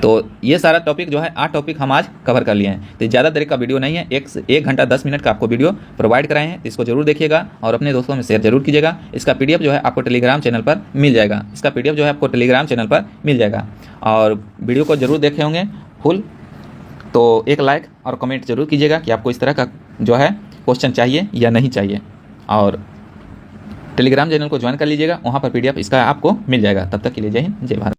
तो ये सारा टॉपिक जो है 8 टॉपिक हम आज कवर कर लिए हैं। तो ज़्यादा देर का वीडियो नहीं है, 1 घंटा 10 मिनट का आपको वीडियो प्रोवाइड कराए हैं। तो इसको जरूर देखिएगा और अपने दोस्तों में शेयर जरूर कीजिएगा। इसका PDF जो है आपको टेलीग्राम चैनल पर मिल जाएगा। और वीडियो को जरूर देखे होंगे फुल। तो एक लाइक और कमेंट जरूर कीजिएगा कि आपको इस तरह का जो है क्वेश्चन चाहिए या नहीं चाहिए। और टेलीग्राम चैनल को ज्वाइन कर लीजिएगा, वहाँ पर PDF इसका आपको मिल जाएगा। तब तक के लिए जय हिंद, जय भारत।